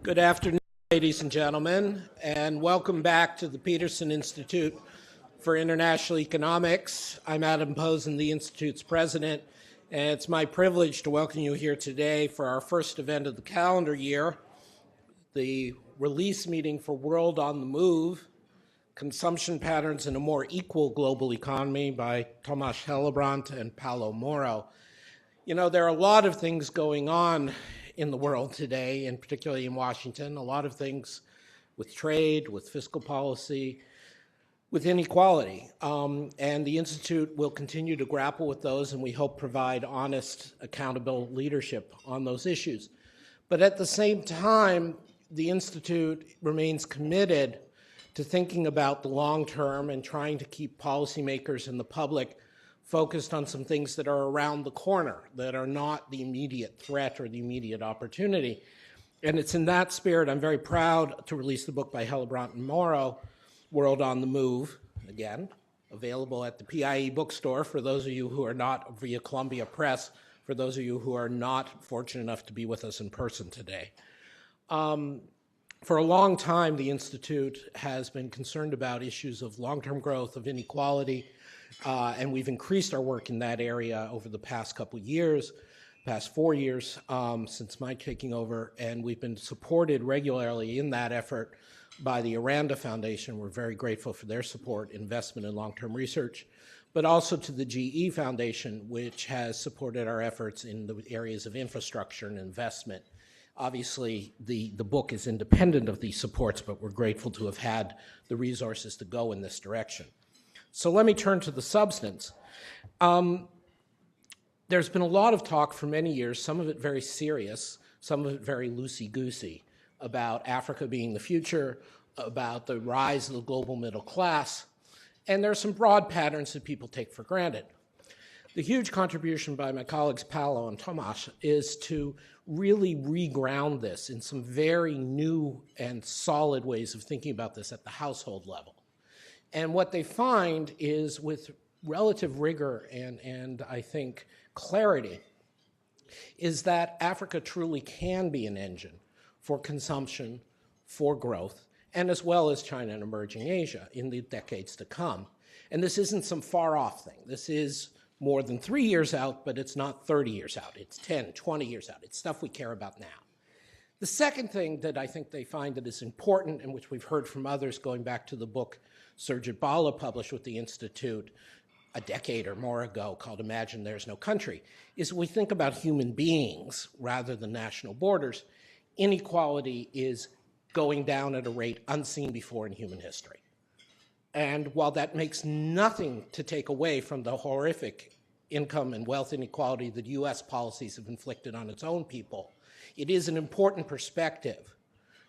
Good afternoon, ladies and gentlemen, and welcome back to the Peterson Institute for International Economics. I'm Adam Posen, the Institute's president, and it's my privilege to welcome you here today for our first event of the calendar year, the release meeting for World on the Move, Consumption Patterns in a More Equal Global Economy by Tomas Hellebrandt and Paulo Moro. You know, there are a lot of things going on in the world today, and particularly in Washington, a lot of things with trade, with fiscal policy, with inequality. And the Institute will continue to grapple with those, and we hope provide honest, accountable leadership on those issues. But at the same time, the Institute remains committed to thinking about the long term and trying to keep policymakers and the public focused on some things that are around the corner, that are not the immediate threat or the immediate opportunity. And it's in that spirit I'm very proud to release the book by Hellebrandt and Moro, World on the Move, again, available at the PIE bookstore for those of you who are not, via Columbia Press, for those of you who are not fortunate enough to be with us in person today. For a long time, the Institute has been concerned about issues of long-term growth, of inequality, and we've increased our work in that area over the past couple of years, past 4 years since my taking over, and we've been supported regularly in that effort by the Aranda Foundation. We're very grateful for their support, investment in long-term research, but also to the GE Foundation, which has supported our efforts in the areas of infrastructure and investment. Obviously, the book is independent of these supports, but we're grateful to have had the resources to go in this direction. So let me turn to the substance. There's been a lot of talk for many years, some of it very serious, some of it very loosey-goosey, about Africa being the future, about the rise of the global middle class, and there are some broad patterns that people take for granted. The huge contribution by my colleagues Paulo and Tomas is to really reground this in some very new and solid ways of thinking about this at the household level. And what they find is, with relative rigor and I think clarity, is that Africa truly can be an engine for consumption, for growth, and as well as China and emerging Asia in the decades to come. And this isn't some far-off thing. This is more than 3 years out, but it's not 30 years out. It's 10, 20 years out. It's stuff we care about now. The second thing that I think they find that is important, and which we've heard from others going back to the book Surjit Bala published with the Institute a decade or more ago called Imagine There's No Country, is we think about human beings rather than national borders. Inequality is going down at a rate unseen before in human history. And while that makes nothing to take away from the horrific income and wealth inequality that US policies have inflicted on its own people, it is an important perspective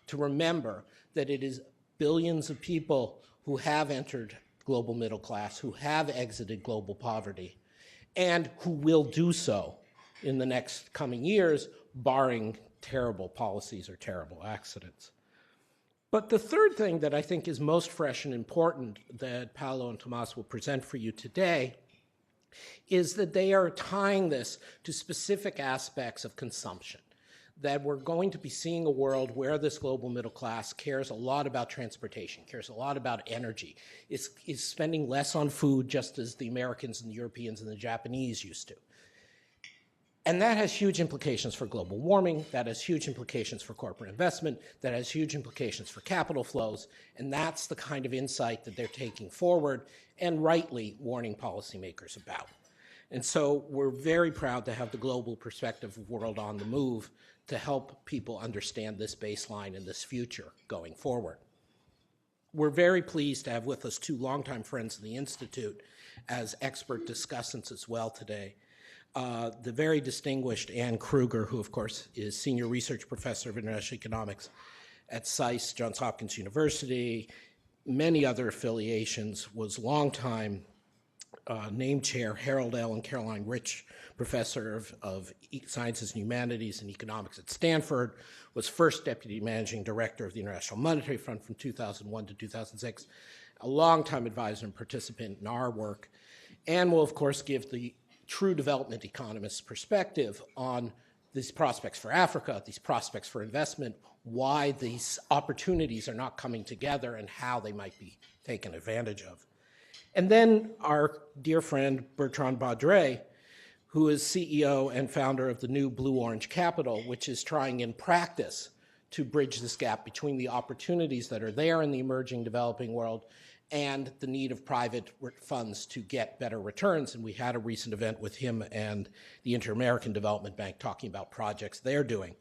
to remember that it is billions of people who have entered global middle class, who have exited global poverty, and who will do so in the next coming years, barring terrible policies or terrible accidents. But the third thing that I think is most fresh and important that Paulo and Tomas will present for you today is that they are tying this to specific aspects of consumption, that we're going to be seeing a world where this global middle class cares a lot about transportation, cares a lot about energy, is spending less on food just as the Americans and the Europeans and the Japanese used to. And that has huge implications for global warming, that has huge implications for corporate investment, that has huge implications for capital flows, and that's the kind of insight that they're taking forward and rightly warning policymakers about. And so we're very proud to have the global perspective of World on the Move to help people understand this baseline and this future going forward. We're very pleased to have with us two longtime friends of the Institute as expert discussants as well today. The very distinguished Ann Kruger, who of course is Senior Research Professor of International Economics at SAIS, Johns Hopkins University, many other affiliations, was longtime named chair, Harold L. and Caroline Rich Professor of Sciences and Humanities and Economics at Stanford, was first Deputy Managing Director of the International Monetary Fund from 2001 to 2006, a longtime advisor and participant in our work, and will, of course, give the true development economist's perspective on these prospects for Africa, these prospects for investment, why these opportunities are not coming together and how they might be taken advantage of. And then our dear friend Bertrand Baudret, who is CEO and founder of the new Blue Orange Capital, which is trying in practice to bridge this gap between the opportunities that are there in the emerging developing world and the need of private funds to get better returns. And we had a recent event with him and the Inter-American Development Bank talking about projects they're doing.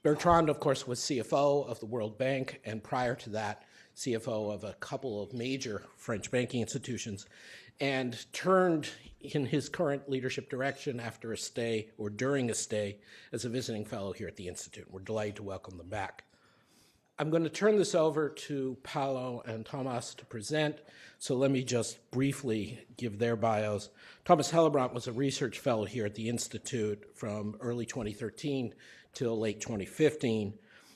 Bertrand, of course, was CFO of the World Bank, and prior to that, CFO of a couple of major French banking institutions, and turned in his current leadership direction after a stay, or during a stay, as a visiting fellow here at the Institute. We're delighted to welcome them back. I'm going to turn this over to Paolo and Thomas to present, so let me just briefly give their bios. Thomas Hellebrandt was a research fellow here at the Institute from early 2013 till late 2015.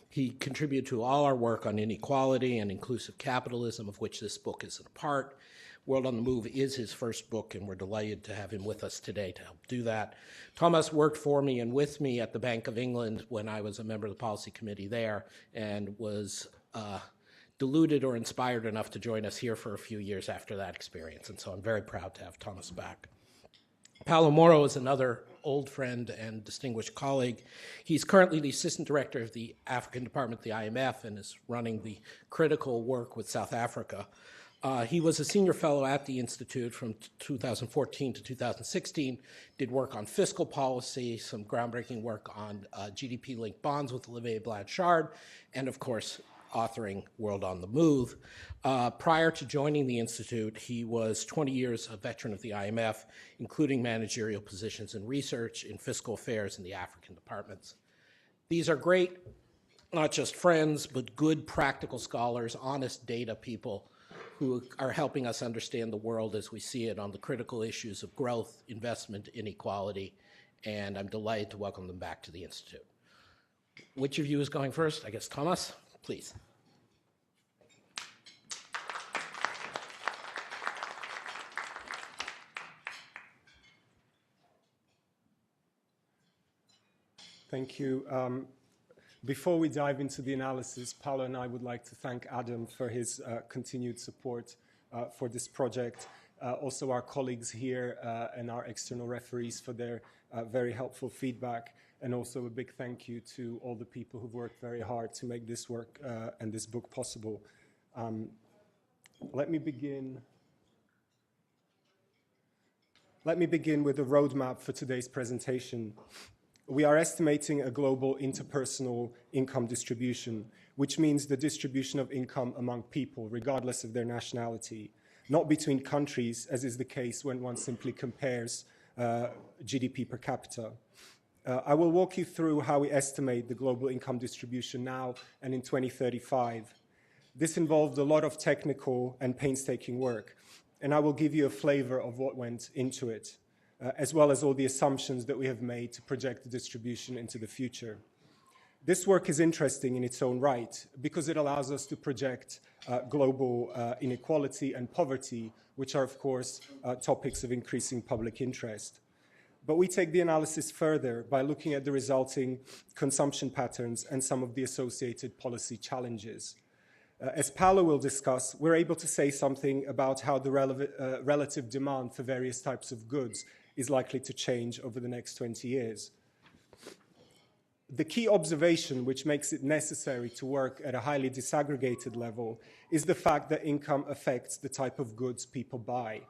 He contributed to all our work on inequality and inclusive capitalism, of which this book is a part. World on the Move is his first book, and we're delighted to have him with us today to help do that. Thomas worked for me and with me at the Bank of England when I was a member of the policy committee there, and was deluded or inspired enough to join us here for a few years after that experience. And so I'm very proud to have Thomas back. Paolo Moro is another old friend and distinguished colleague. He's currently the assistant director of the African department at the IMF and is running the critical work with South Africa. He was a senior fellow at the Institute from 2014 to 2016, did work on fiscal policy, some groundbreaking work on GDP-linked bonds with Olivier Blanchard, and of course, authoring World on the Move. Prior to joining the Institute, he was 20 years a veteran of the IMF, including managerial positions in research, in fiscal affairs, in the African departments. These are great, not just friends, but good practical scholars, honest data people who are helping us understand the world as we see it on the critical issues of growth, investment, inequality, and I'm delighted to welcome them back to the Institute. Which of you is going first? I guess Thomas, please. Thank you. Before we dive into the analysis, Paolo and I would like to thank Adam for his continued support for this project. Also our colleagues here and our external referees for their very helpful feedback. And also a big thank you to all the people who've worked very hard to make this work and this book possible. Let me begin with a roadmap for today's presentation. We are estimating a global interpersonal income distribution, which means the distribution of income among people, regardless of their nationality, not between countries, as is the case when one simply compares GDP per capita. I will walk you through how we estimate the global income distribution now and in 2035. This involved a lot of technical and painstaking work, and I will give you a flavor of what went into it, as well as all the assumptions that we have made to project the distribution into the future. This work is interesting in its own right because it allows us to project global inequality and poverty, which are, of course, topics of increasing public interest. But we take the analysis further by looking at the resulting consumption patterns and some of the associated policy challenges. As Paolo will discuss, we're able to say something about how the relative demand for various types of goods is likely to change over the next 20 years. The key observation which makes it necessary to work at a highly disaggregated level is the fact that income affects the type of goods people buy.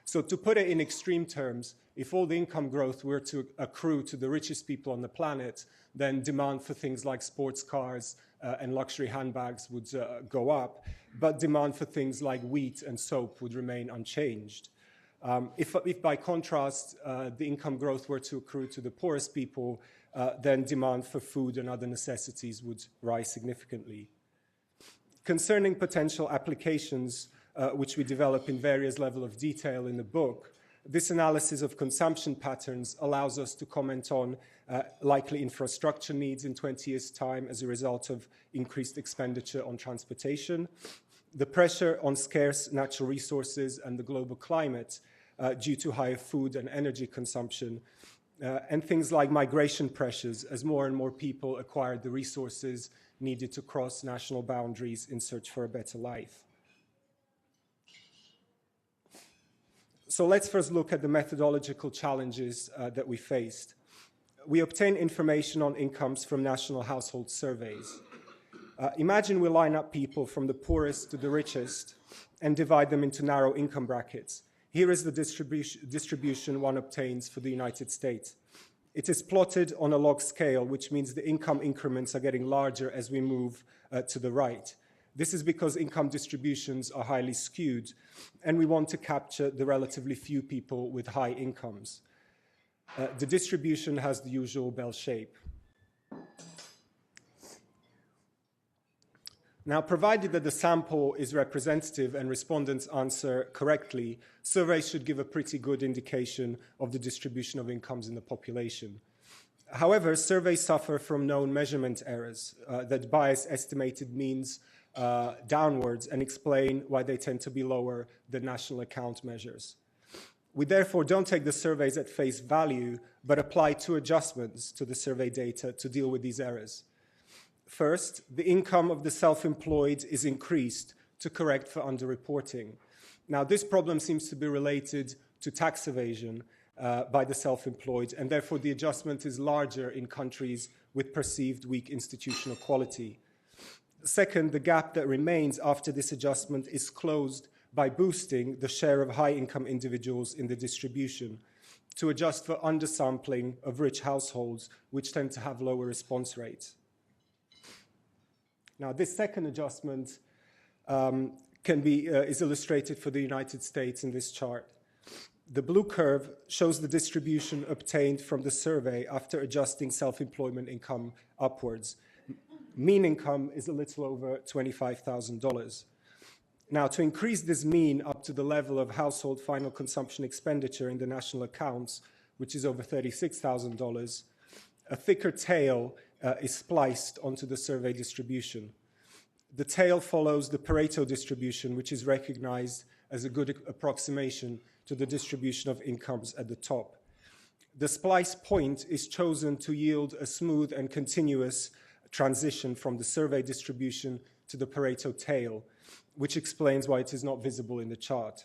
So to put it in extreme terms, if all the income growth were to accrue to the richest people on the planet, then demand for things like sports cars and luxury handbags would go up, but demand for things like wheat and soap would remain unchanged. If by contrast, the income growth were to accrue to the poorest people, then demand for food and other necessities would rise significantly. Concerning potential applications, which we develop in various levels of detail in the book, this analysis of consumption patterns allows us to comment on likely infrastructure needs in 20 years' time as a result of increased expenditure on transportation, the pressure on scarce natural resources and the global climate due to higher food and energy consumption, and things like migration pressures as more and more people acquired the resources needed to cross national boundaries in search for a better life. So let's first look at the methodological challenges that we faced. We obtain information on incomes from national household surveys. Imagine we line up people from the poorest to the richest and divide them into narrow income brackets. Here is the distribution one obtains for the United States. It is plotted on a log scale, which means the income increments are getting larger as we move to the right. This is because income distributions are highly skewed, and we want to capture the relatively few people with high incomes. The distribution has the usual bell shape. Now, provided that the sample is representative and respondents answer correctly, surveys should give a pretty good indication of the distribution of incomes in the population. However, surveys suffer from known measurement errors that bias estimated means downwards and explain why they tend to be lower than national account measures. We therefore don't take the surveys at face value, but apply two adjustments to the survey data to deal with these errors. First, the income of the self-employed is increased to correct for underreporting. Now, this problem seems to be related to tax evasion by the self-employed, and therefore the adjustment is larger in countries with perceived weak institutional quality. Second, the gap that remains after this adjustment is closed by boosting the share of high-income individuals in the distribution to adjust for undersampling of rich households, which tend to have lower response rates. Now, this second adjustment is illustrated for the United States in this chart. The blue curve shows the distribution obtained from the survey after adjusting self-employment income upwards. Mean income is a little over $25,000. Now, to increase this mean up to the level of household final consumption expenditure in the national accounts, which is over $36,000, a thicker tail is spliced onto the survey distribution. The tail follows the Pareto distribution, which is recognized as a good approximation to the distribution of incomes at the top. The splice point is chosen to yield a smooth and continuous transition from the survey distribution to the Pareto tail, which explains why it is not visible in the chart.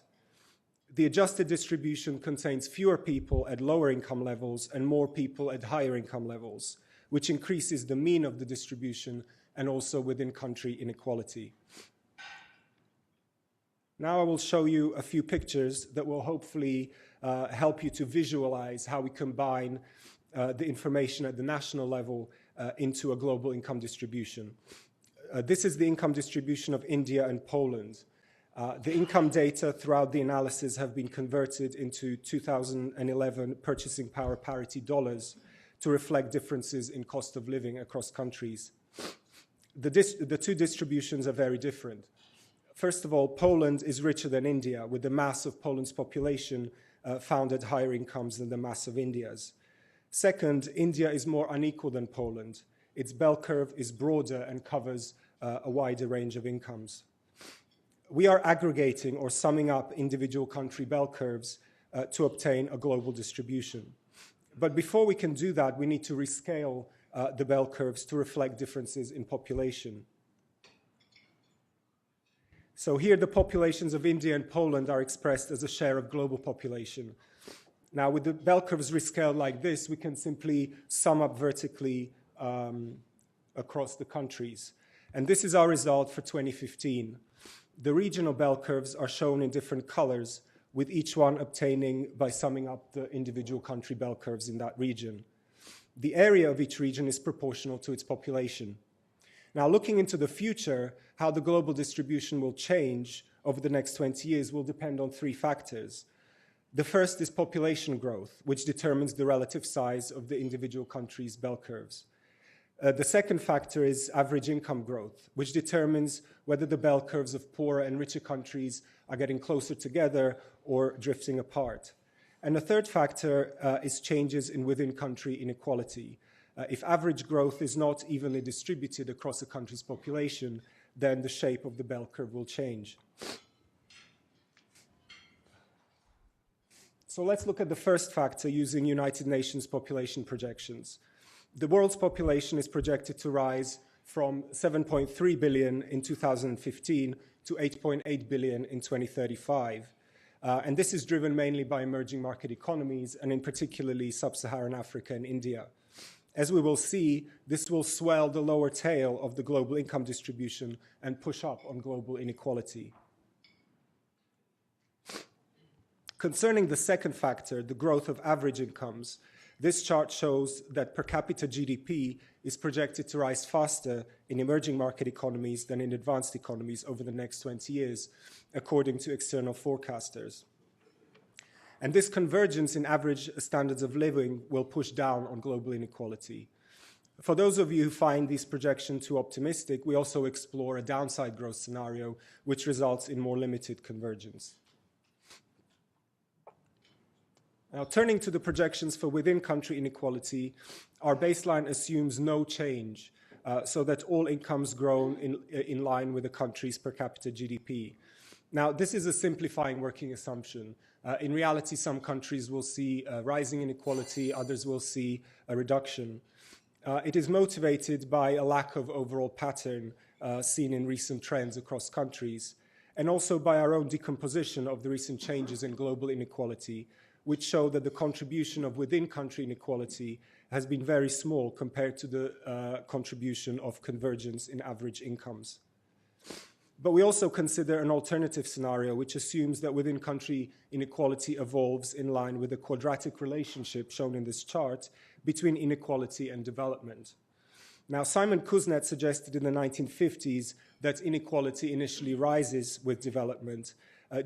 The adjusted distribution contains fewer people at lower income levels and more people at higher income levels, which increases the mean of the distribution and also within country inequality. Now I will show you a few pictures that will hopefully help you to visualize how we combine the information at the national level into a global income distribution. This is the income distribution of India and Poland. The income data throughout the analysis have been converted into 2011 purchasing power parity dollars to reflect differences in cost of living across countries. The two distributions are very different. First of all, Poland is richer than India, with the mass of Poland's population found at higher incomes than the mass of India's. Second, India is more unequal than Poland. Its bell curve is broader and covers a wider range of incomes. We are aggregating or summing up individual country bell curves to obtain a global distribution. But before we can do that, we need to rescale the bell curves to reflect differences in population. So here the populations of India and Poland are expressed as a share of global population. Now, with the bell curves rescaled like this, we can simply sum up vertically across the countries. And this is our result for 2015. The regional bell curves are shown in different colors, with each one obtaining by summing up the individual country bell curves in that region. The area of each region is proportional to its population. Now, looking into the future, how the global distribution will change over the next 20 years will depend on three factors. The first is population growth, which determines the relative size of the individual countries' bell curves. The second factor is average income growth, which determines whether the bell curves of poorer and richer countries are getting closer together or drifting apart. And the third factor is changes in within-country inequality. If average growth is not evenly distributed across a country's population, then the shape of the bell curve will change. So let's look at the first factor using United Nations population projections. The world's population is projected to rise from 7.3 billion in 2015 to 8.8 billion in 2035. And this is driven mainly by emerging market economies, and in particularly sub-Saharan Africa and India. As we will see, this will swell the lower tail of the global income distribution and push up on global inequality. Concerning the second factor, the growth of average incomes, this chart shows that per capita GDP is projected to rise faster in emerging market economies than in advanced economies over the next 20 years, according to external forecasters. And this convergence in average standards of living will push down on global inequality. For those of you who find these projections too optimistic, we also explore a downside growth scenario, which results in more limited convergence. Now, turning to the projections for within-country inequality, our baseline assumes no change, so that all incomes grow in line with the country's per capita GDP. Now, this is a simplifying working assumption. In reality, some countries will see rising inequality, others will see a reduction. It is motivated by a lack of overall pattern seen in recent trends across countries, and also by our own decomposition of the recent changes in global inequality, which show that the contribution of within-country inequality has been very small compared to the contribution of convergence in average incomes. But we also consider an alternative scenario, which assumes that within-country inequality evolves in line with the quadratic relationship shown in this chart between inequality and development. Now, Simon Kuznets suggested in the 1950s that inequality initially rises with development,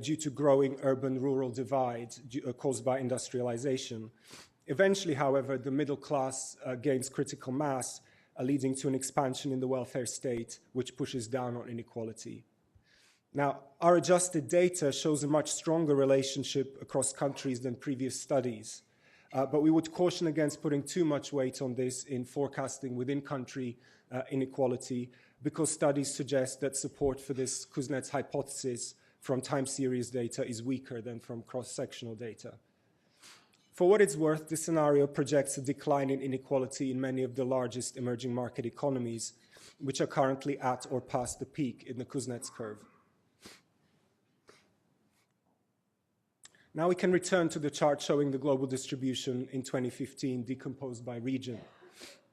due to growing urban-rural divide caused by industrialization. Eventually, however, the middle class gains critical mass, leading to an expansion in the welfare state, which pushes down on inequality. Now, our adjusted data shows a much stronger relationship across countries than previous studies, but we would caution against putting too much weight on this in forecasting within-country inequality, because studies suggest that support for this Kuznets hypothesis from time series data is weaker than from cross-sectional data. For what it's worth, this scenario projects a decline in inequality in many of the largest emerging market economies, which are currently at or past the peak in the Kuznets curve. Now we can return to the chart showing the global distribution in 2015 decomposed by region.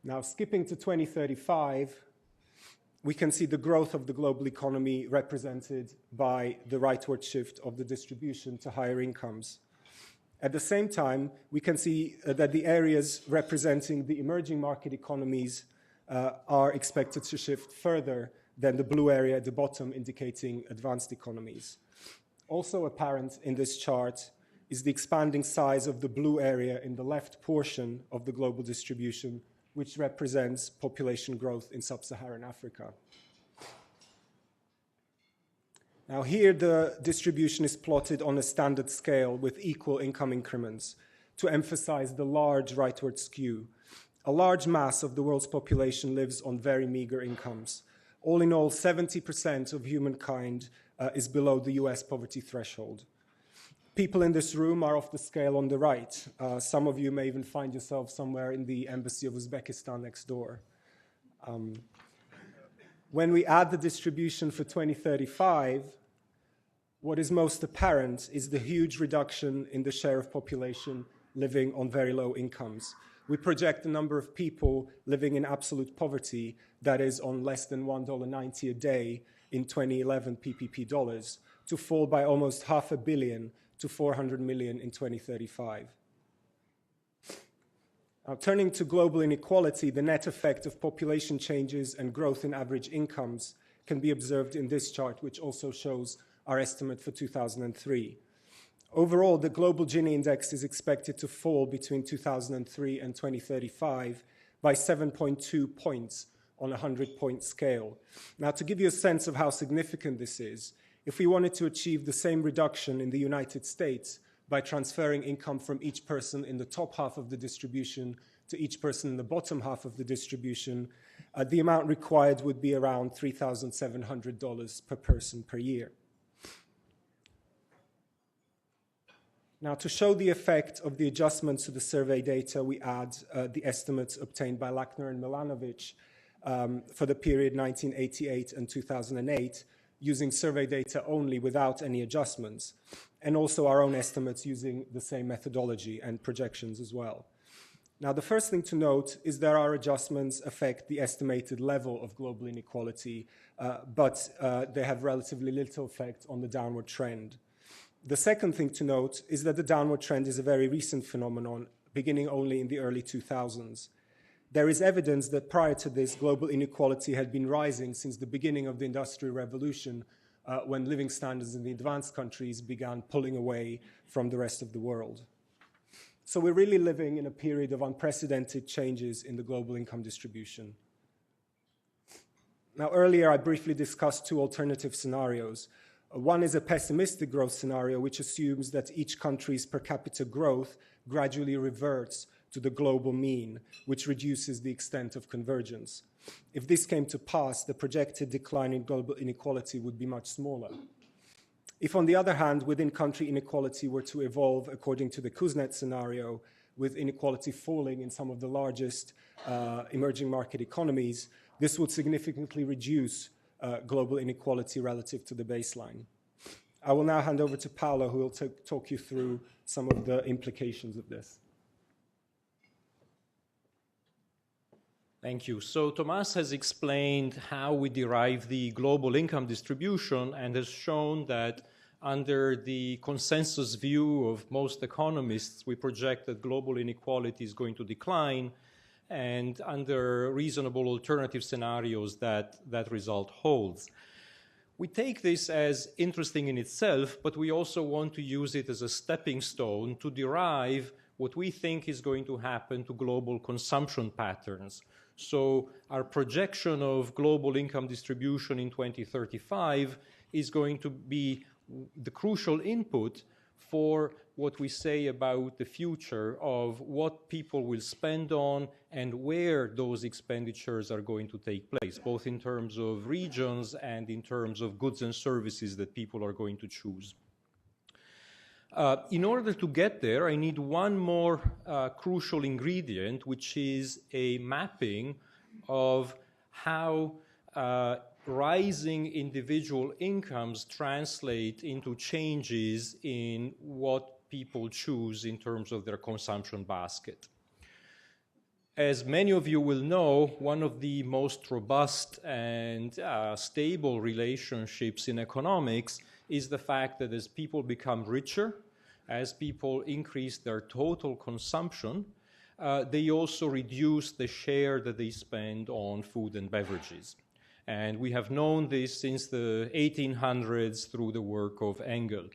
Now, skipping to 2035, we can see the growth of the global economy represented by the rightward shift of the distribution to higher incomes. At the same time, we can see that the areas representing the emerging market economies are expected to shift further than the blue area at the bottom, indicating advanced economies. Also apparent in this chart is the expanding size of the blue area in the left portion of the global distribution, which represents population growth in sub-Saharan Africa. Now here the distribution is plotted on a standard scale with equal income increments to emphasize the large rightward skew. A large mass of the world's population lives on very meager incomes. All in all, 70% of humankind is below the US poverty threshold. People in this room are off the scale on the right. Some of you may even find yourselves somewhere in the embassy of Uzbekistan next door. When we add the distribution for 2035, what is most apparent is the huge reduction in the share of population living on very low incomes. We project the number of people living in absolute poverty, that is on less than $1.90 a day in 2011 PPP dollars, to fall by almost $500 million to 400 million in 2035. Now, turning to global inequality, the net effect of population changes and growth in average incomes can be observed in this chart, which also shows our estimate for 2003. Overall, the global Gini index is expected to fall between 2003 and 2035 by 7.2 points on a 100-point scale. Now, to give you a sense of how significant this is, if we wanted to achieve the same reduction in the United States by transferring income from each person in the top half of the distribution to each person in the bottom half of the distribution, the amount required would be around $3,700 per person per year. Now, to show the effect of the adjustments to the survey data, we add the estimates obtained by Lackner and Milanovic for the period 1988 and 2008, using survey data only without any adjustments, and also our own estimates using the same methodology and projections as well. Now, the first thing to note is that our adjustments affect the estimated level of global inequality, but they have relatively little effect on the downward trend. The second thing to note is that the downward trend is a very recent phenomenon, beginning only in the early 2000s. There is evidence that prior to this, global inequality had been rising since the beginning of the Industrial Revolution, when living standards in the advanced countries began pulling away from the rest of the world. So we're really living in a period of unprecedented changes in the global income distribution. Now, earlier I briefly discussed two alternative scenarios. One is a pessimistic growth scenario, which assumes that each country's per capita growth gradually reverts to the global mean, which reduces the extent of convergence. If this came to pass, the projected decline in global inequality would be much smaller. If, on the other hand, within-country inequality were to evolve according to the Kuznets scenario, with inequality falling in some of the largest emerging market economies, this would significantly reduce global inequality relative to the baseline. I will now hand over to Paolo, who will talk you through some of the implications of this. Thank you. So Thomas has explained how we derive the global income distribution and has shown that under the consensus view of most economists, we project that global inequality is going to decline, and under reasonable alternative scenarios that result holds. We take this as interesting in itself, but we also want to use it as a stepping stone to derive what we think is going to happen to global consumption patterns. So our projection of global income distribution in 2035 is going to be the crucial input for what we say about the future of what people will spend on and where those expenditures are going to take place, both in terms of regions and in terms of goods and services that people are going to choose. In order to get there, I need one more crucial ingredient, which is a mapping of how rising individual incomes translate into changes in what people choose in terms of their consumption basket. As many of you will know, one of the most robust and stable relationships in economics is the fact that as people become richer, as people increase their total consumption, they also reduce the share that they spend on food and beverages. And we have known this since the 1800s through the work of Engel.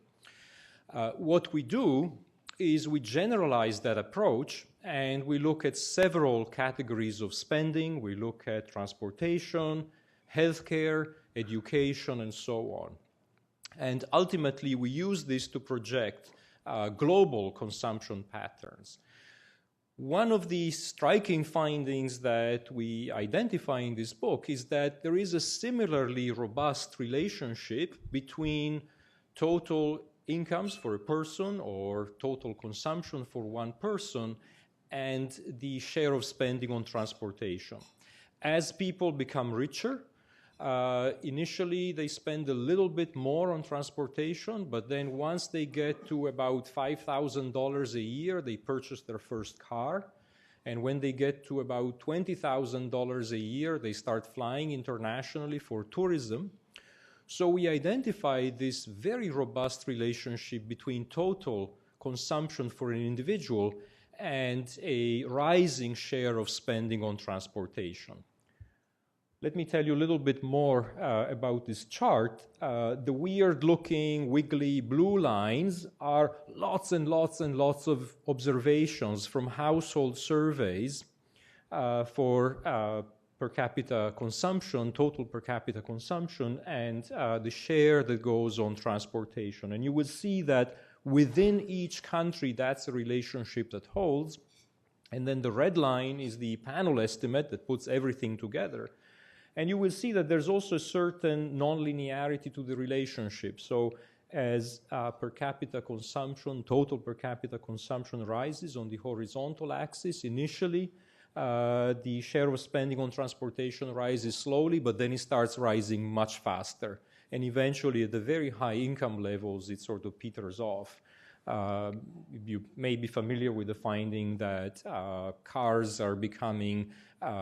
What we do is we generalize that approach and we look at several categories of spending. We look at transportation, healthcare, education, and so on. And ultimately, we use this to project global consumption patterns. One of the striking findings that we identify in this book is that there is a similarly robust relationship between total incomes for a person or total consumption for one person and the share of spending on transportation. As people become richer, initially they spend a little bit more on transportation, but then once they get to about $5,000 a year, they purchase their first car. And when they get to about $20,000 a year, they start flying internationally for tourism. So we identify this very robust relationship between total consumption for an individual and a rising share of spending on transportation. Let me tell you a little bit more about this chart. The weird-looking, wiggly blue lines are lots and lots and lots of observations from household surveys for per capita consumption, total per capita consumption, and the share that goes on transportation. And you will see that within each country, that's a relationship that holds. And then the red line is the panel estimate that puts everything together. And you will see that there's also a certain non-linearity to the relationship. So as per capita consumption, total per capita consumption rises on the horizontal axis. Initially, the share of spending on transportation rises slowly, but then it starts rising much faster. And eventually, at the very high income levels, it sort of peters off. You may be familiar with the finding that cars are becoming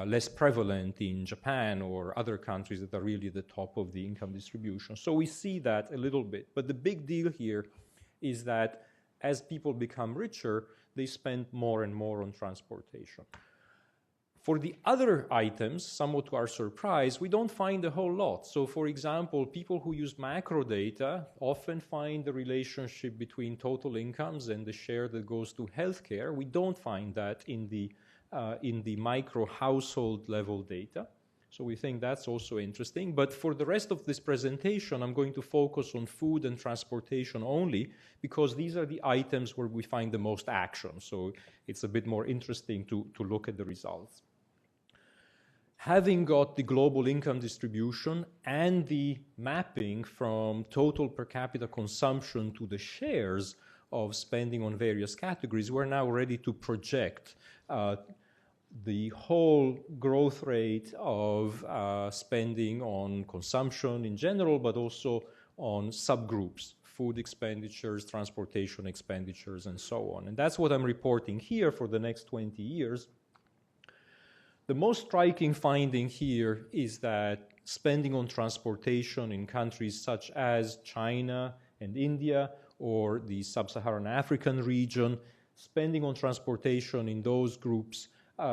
less prevalent in Japan or other countries that are really at the top of the income distribution. So we see that a little bit. But the big deal here is that as people become richer, they spend more and more on transportation. For the other items, somewhat to our surprise, we don't find a whole lot. So, for example, people who use macro data often find the relationship between total incomes and the share that goes to healthcare. We don't find that in the micro household level data. So we think that's also interesting. But for the rest of this presentation, I'm going to focus on food and transportation only, because these are the items where we find the most action. So it's a bit more interesting to look at the results. Having got the global income distribution and the mapping from total per capita consumption to the shares of spending on various categories, we're now ready to project the whole growth rate of spending on consumption in general, but also on subgroups, food expenditures, transportation expenditures, and so on. And that's what I'm reporting here for the next 20 years. The most striking finding here is that spending on transportation in countries such as China and India or the sub-Saharan African region, spending on transportation in those groups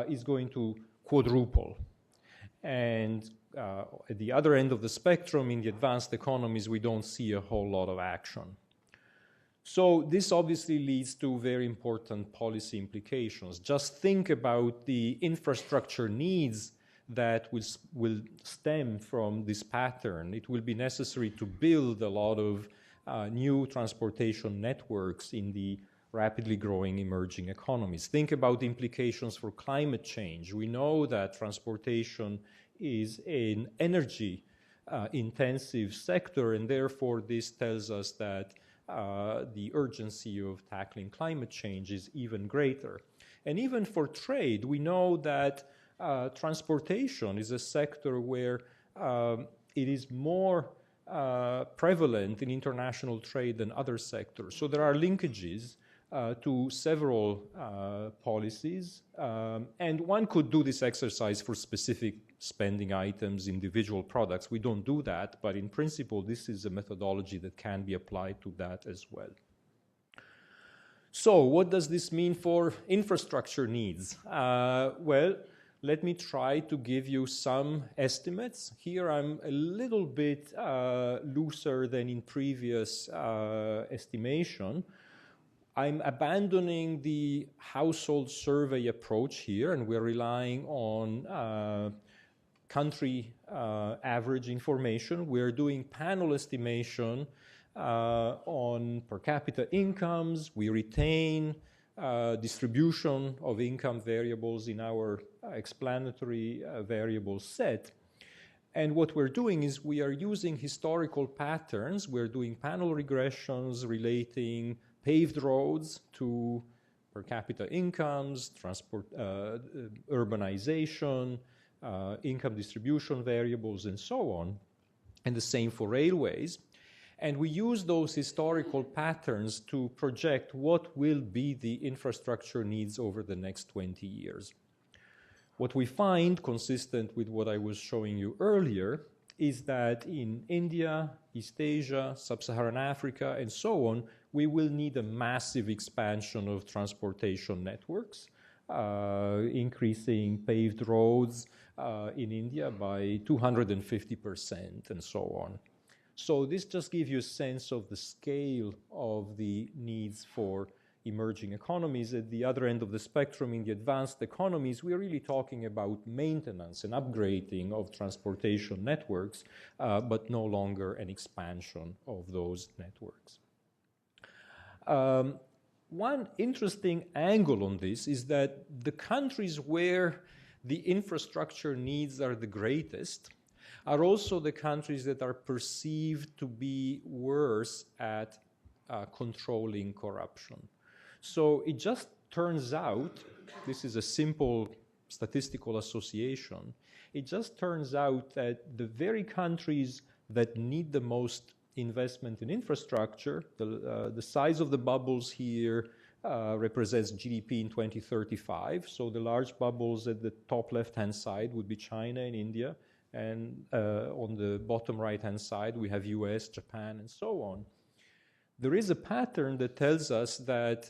is going to quadruple. And at the other end of the spectrum, in the advanced economies, we don't see a whole lot of action. So this obviously leads to very important policy implications. Just think about the infrastructure needs that will stem from this pattern. It will be necessary to build a lot of new transportation networks in the rapidly growing emerging economies. Think about the implications for climate change. We know that transportation is an energy intensive sector, and therefore this tells us that the urgency of tackling climate change is even greater. And even for trade, we know that transportation is a sector where it is more prevalent in international trade than other sectors. So there are linkages to several policies, and one could do this exercise for specific spending items, individual products. We don't do that, but in principle, this is a methodology that can be applied to that as well. So what does this mean for infrastructure needs? Well, let me try to give you some estimates. Here I'm a little bit looser than in previous estimation. I'm abandoning the household survey approach here, and we're relying on country average information. We're doing panel estimation on per capita incomes. We retain distribution of income variables in our explanatory variable set. And what we're doing is we are using historical patterns. We're doing panel regressions relating paved roads to per capita incomes, urbanization, income distribution variables, and so on, and the same for railways. And we use those historical patterns to project what will be the infrastructure needs over the next 20 years. What we find, consistent with what I was showing you earlier, is that in India, East Asia, Sub-Saharan Africa, and so on, we will need a massive expansion of transportation networks, increasing paved roads in India by 250% and so on. So this just gives you a sense of the scale of the needs for emerging economies. At the other end of the spectrum, in the advanced economies, we're really talking about maintenance and upgrading of transportation networks, but no longer an expansion of those networks. One interesting angle on this is that the countries where the infrastructure needs are the greatest are also the countries that are perceived to be worse at controlling corruption. So it just turns out, this is a simple statistical association, it just turns out that the very countries that need the most investment in infrastructure, the size of the bubbles here represents GDP in 2035. So the large bubbles at the top left-hand side would be China and India. And on the bottom right-hand side, we have US, Japan, and so on. There is a pattern that tells us that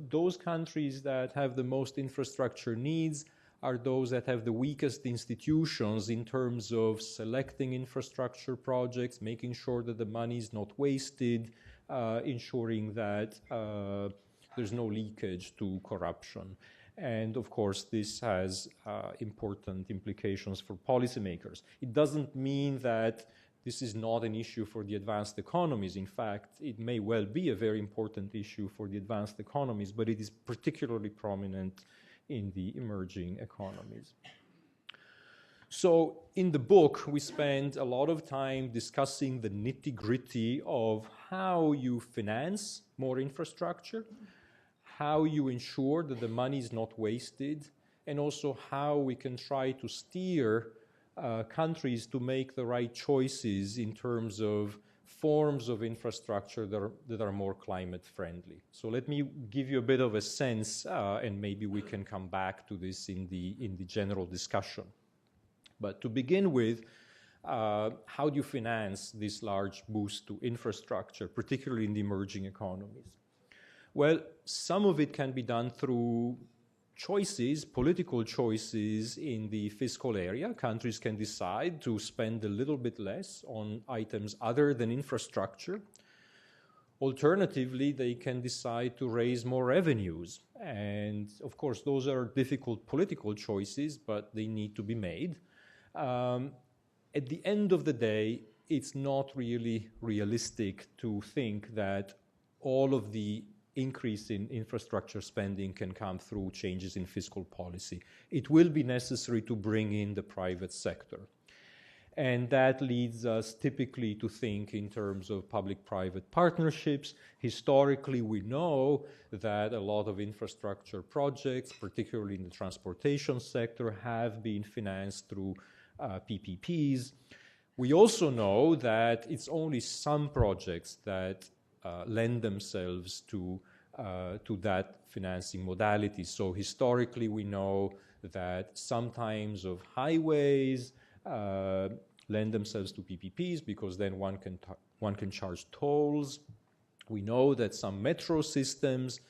those countries that have the most infrastructure needs are those that have the weakest institutions in terms of selecting infrastructure projects, making sure that the money is not wasted, ensuring that there's no leakage to corruption. And of course, this has important implications for policymakers. It doesn't mean that this is not an issue for the advanced economies. In fact, it may well be a very important issue for the advanced economies, but it is particularly prominent in the emerging economies. So in the book, we spend a lot of time discussing the nitty-gritty of how you finance more infrastructure, how you ensure that the money is not wasted, and also how we can try to steer countries to make the right choices in terms of forms of infrastructure that are more climate friendly. So let me give you a bit of a sense, and maybe we can come back to this in the general discussion. But to begin with, how do you finance this large boost to infrastructure, particularly in the emerging economies? Well, some of it can be done through choices, political choices in the fiscal area. Countries can decide to spend a little bit less on items other than infrastructure. Alternatively, they can decide to raise more revenues. And of course, those are difficult political choices, but they need to be made. At the end of the day, it's not really realistic to think that all of the increase in infrastructure spending can come through changes in fiscal policy. It will be necessary to bring in the private sector. And that leads us typically to think in terms of public-private partnerships. Historically, we know that a lot of infrastructure projects, particularly in the transportation sector, have been financed through PPPs. We also know that it's only some projects that lend themselves to that financing modality. So historically, we know that some types of highways lend themselves to PPPs because then one can charge tolls. We know that some metro systems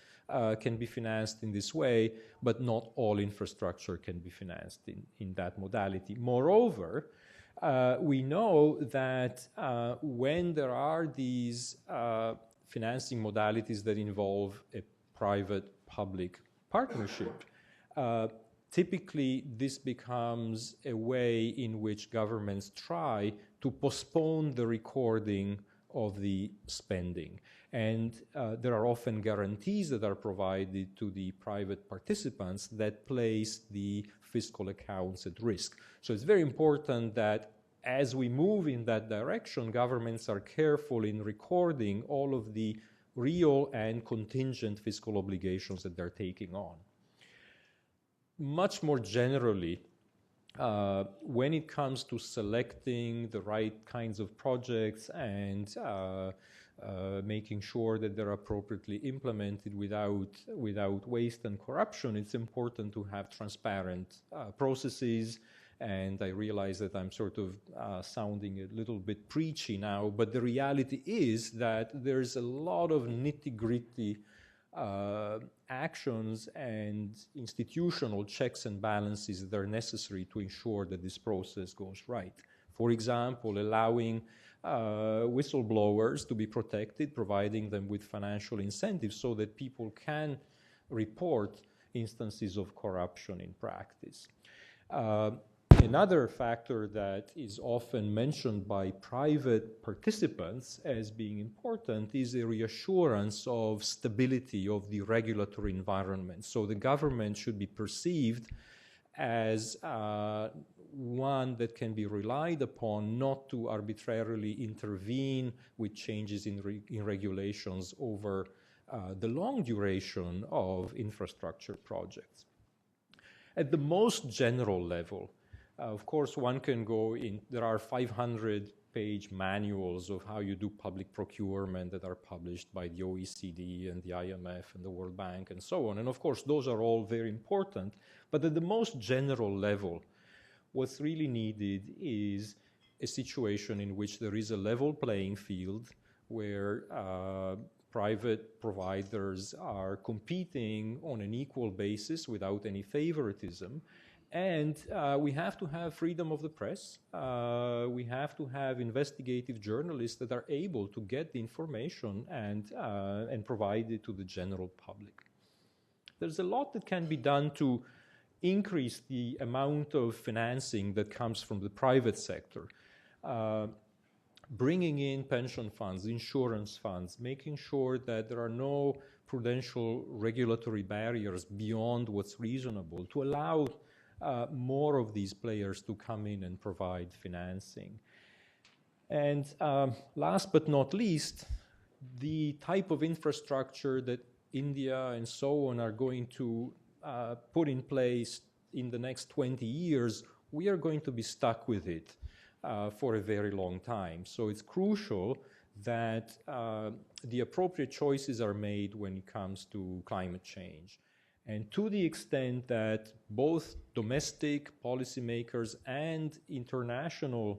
can be financed in this way, but not all infrastructure can be financed in that modality. Moreover, we know that when there are these financing modalities that involve a private-public partnership, typically this becomes a way in which governments try to postpone the recording of the spending. And there are often guarantees that are provided to the private participants that place the fiscal accounts at risk. So it's very important that as we move in that direction, governments are careful in recording all of the real and contingent fiscal obligations that they're taking on. Much more generally, when it comes to selecting the right kinds of projects and making sure that they're appropriately implemented without waste and corruption, it's important to have transparent processes. And I realize that I'm sort of sounding a little bit preachy now, but the reality is that there's a lot of nitty-gritty actions and institutional checks and balances that are necessary to ensure that this process goes right. For example, allowing whistleblowers to be protected, providing them with financial incentives so that people can report instances of corruption in practice. Another factor that is often mentioned by private participants as being important is a reassurance of stability of the regulatory environment. So the government should be perceived as one that can be relied upon not to arbitrarily intervene with changes in regulations over the long duration of infrastructure projects. At the most general level, of course, one can go in, there are 500-page manuals of how you do public procurement that are published by the OECD and the IMF and the World Bank and so on. And of course, those are all very important. But at the most general level, what's really needed is a situation in which there is a level playing field where private providers are competing on an equal basis without any favoritism. And we have to have freedom of the press. We have to have investigative journalists that are able to get the information and provide it to the general public. There's a lot that can be done to increase the amount of financing that comes from the private sector. Bringing in pension funds, insurance funds, making sure that there are no prudential regulatory barriers beyond what's reasonable to allow more of these players to come in and provide financing. And last but not least, the type of infrastructure that India and so on are going to put in place in the next 20 years, we are going to be stuck with it for a very long time. So it's crucial that the appropriate choices are made when it comes to climate change. And to the extent that both domestic policymakers and international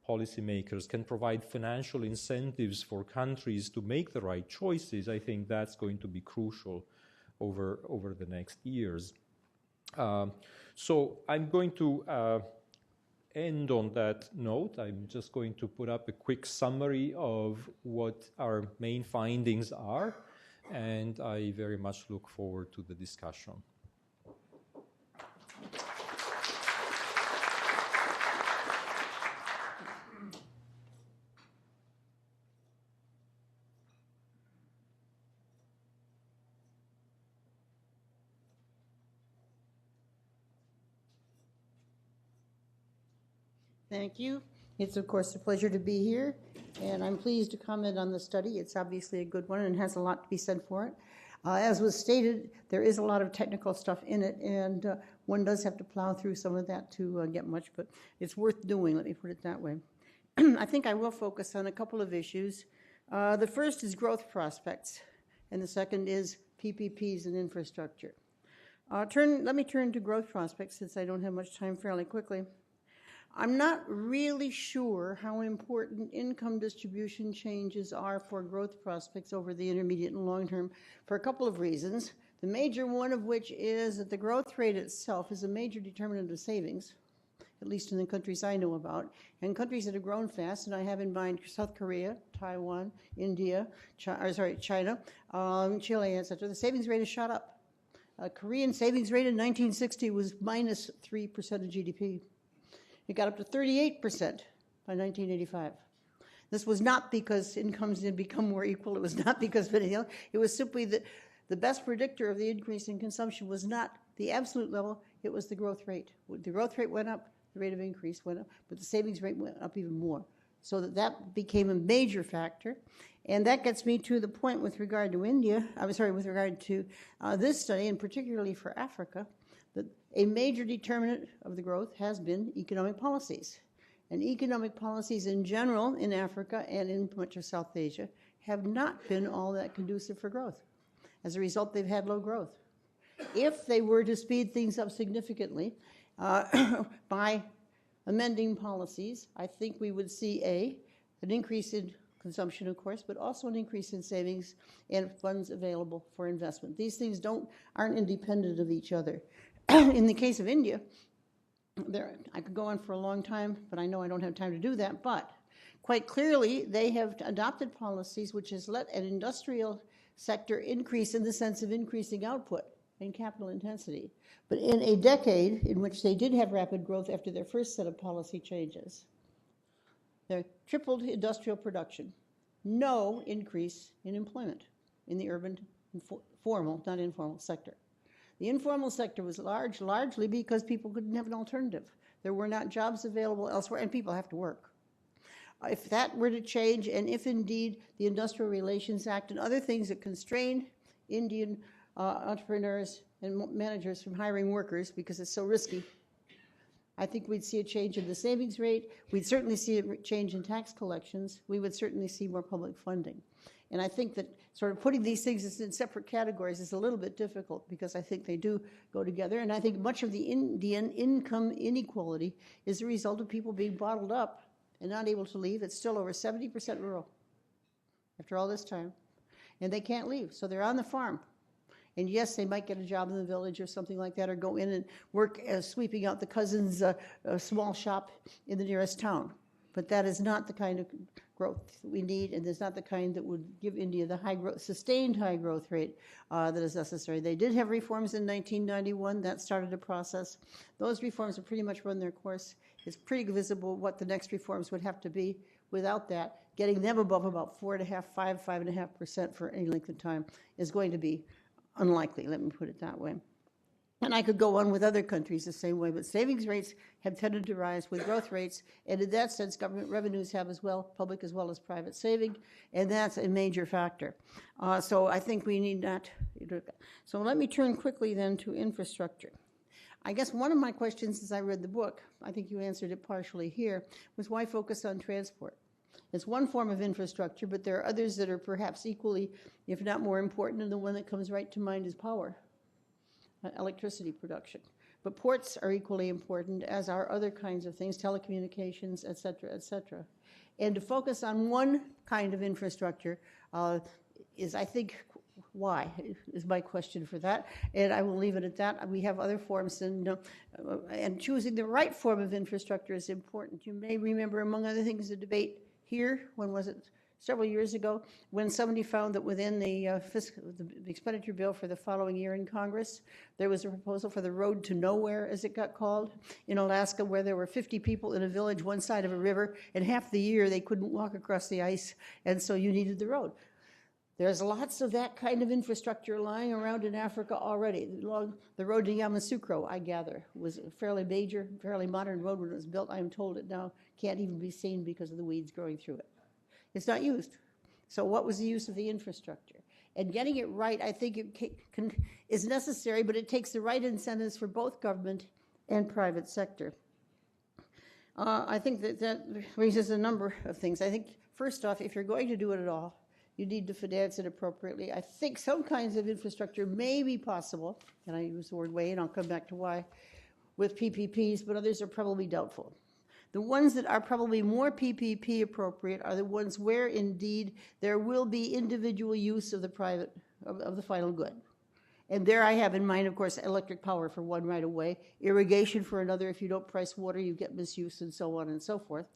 policymakers can provide financial incentives for countries to make the right choices, I think that's going to be crucial over the next years. So I'm going to end on that note. I'm just going to put up a quick summary of what our main findings are, and I very much look forward to the discussion. Thank you. It's, of course, a pleasure to be here, and I'm pleased to comment on the study. It's obviously a good one and has a lot to be said for it. As was stated, there is a lot of technical stuff in it, and one does have to plow through some of that to get much, but it's worth doing, let me put it that way. I think I will focus on a couple of issues. The first is growth prospects, and the second is PPPs and infrastructure. Let me turn to growth prospects since I don't have much time fairly quickly. I'm not really sure how important income distribution changes are for growth prospects over the intermediate and long term for a couple of reasons. The major one of which is that the growth rate itself is a major determinant of savings, at least in the countries I know about, and countries that have grown fast, and I have in mind South Korea, Taiwan, India, China, Chile, etc. The savings rate has shot up. Korean savings rate in 1960 was minus 3% of GDP. It got up to 38% by 1985. This was not because incomes did become more equal. It was not because of anything else. It was simply that the best predictor of the increase in consumption was not the absolute level, it was the growth rate. The growth rate went up, the rate of increase went up, but the savings rate went up even more. So that became a major factor. And that gets me to the point with regard to with regard to this study, and particularly for Africa, that a major determinant of the growth has been economic policies. And economic policies in general in Africa and in much of South Asia have not been all that conducive for growth. As a result, they've had low growth. If they were to speed things up significantly by amending policies, I think we would see an increase in consumption, of course, but also an increase in savings and funds available for investment. These things aren't independent of each other. In the case of India, I could go on for a long time, but I know I don't have time to do that. But quite clearly, they have adopted policies which has let an industrial sector increase in the sense of increasing output and capital intensity. But in a decade in which they did have rapid growth after their first set of policy changes, they tripled industrial production, no increase in employment in the urban, formal, not informal sector. The informal sector was largely because people couldn't have an alternative. There were not jobs available elsewhere, and people have to work. If that were to change, and if indeed the Industrial Relations Act and other things that constrain Indian entrepreneurs and managers from hiring workers because it's so risky, I think we'd see a change in the savings rate. We'd certainly see a change in tax collections. We would certainly see more public funding. And I think that sort of putting these things in separate categories is a little bit difficult because I think they do go together. And I think much of the Indian income inequality is a result of people being bottled up and not able to leave. It's still over 70% rural after all this time. And they can't leave, so they're on the farm. And yes, they might get a job in the village or something like that, or go in and work sweeping out the cousin's small shop in the nearest town. But that is not the kind of growth that we need, and is not the kind that would give India the high growth, sustained high growth rate that is necessary. They did have reforms in 1991. That started a process. Those reforms have pretty much run their course. It's pretty visible what the next reforms would have to be. Without that, getting them above about 5.5% for any length of time is going to be unlikely, let me put it that way. And I could go on with other countries the same way, but savings rates have tended to rise with growth rates, and in that sense, government revenues have as well, public as well as private saving, and that's a major factor. So I think we need that. So let me turn quickly then to infrastructure. I guess one of my questions as I read the book, I think you answered it partially here, was why focus on transport? It's one form of infrastructure, but there are others that are perhaps equally, if not more important, and the one that comes right to mind is power, electricity production. But ports are equally important, as are other kinds of things, telecommunications, et cetera, et cetera. And to focus on one kind of infrastructure is, I think, why, is my question for that. And I will leave it at that. We have other forms, and choosing the right form of infrastructure is important. You may remember, among other things, the debate here, when was it? Several years ago, when somebody found that within the expenditure bill for the following year in Congress, there was a proposal for the road to nowhere, as it got called, in Alaska, where there were 50 people in a village one side of a river, and half the year they couldn't walk across the ice, and so you needed the road. There's lots of that kind of infrastructure lying around in Africa already. The road to Yamoussoukro, I gather, was a fairly major, fairly modern road when it was built. I'm told it now can't even be seen because of the weeds growing through it. It's not used. So what was the use of the infrastructure? And getting it right, I think is necessary, but it takes the right incentives for both government and private sector. I think that raises a number of things. I think, first off, if you're going to do it at all, you need to finance it appropriately. I think some kinds of infrastructure may be possible, and I use the word way, and I'll come back to why, with PPPs, but others are probably doubtful. The ones that are probably more PPP appropriate are the ones where, indeed, there will be individual use of the final good. And there I have in mind, of course, electric power for one right away, irrigation for another. If you don't price water, you get misuse, and so on and so forth.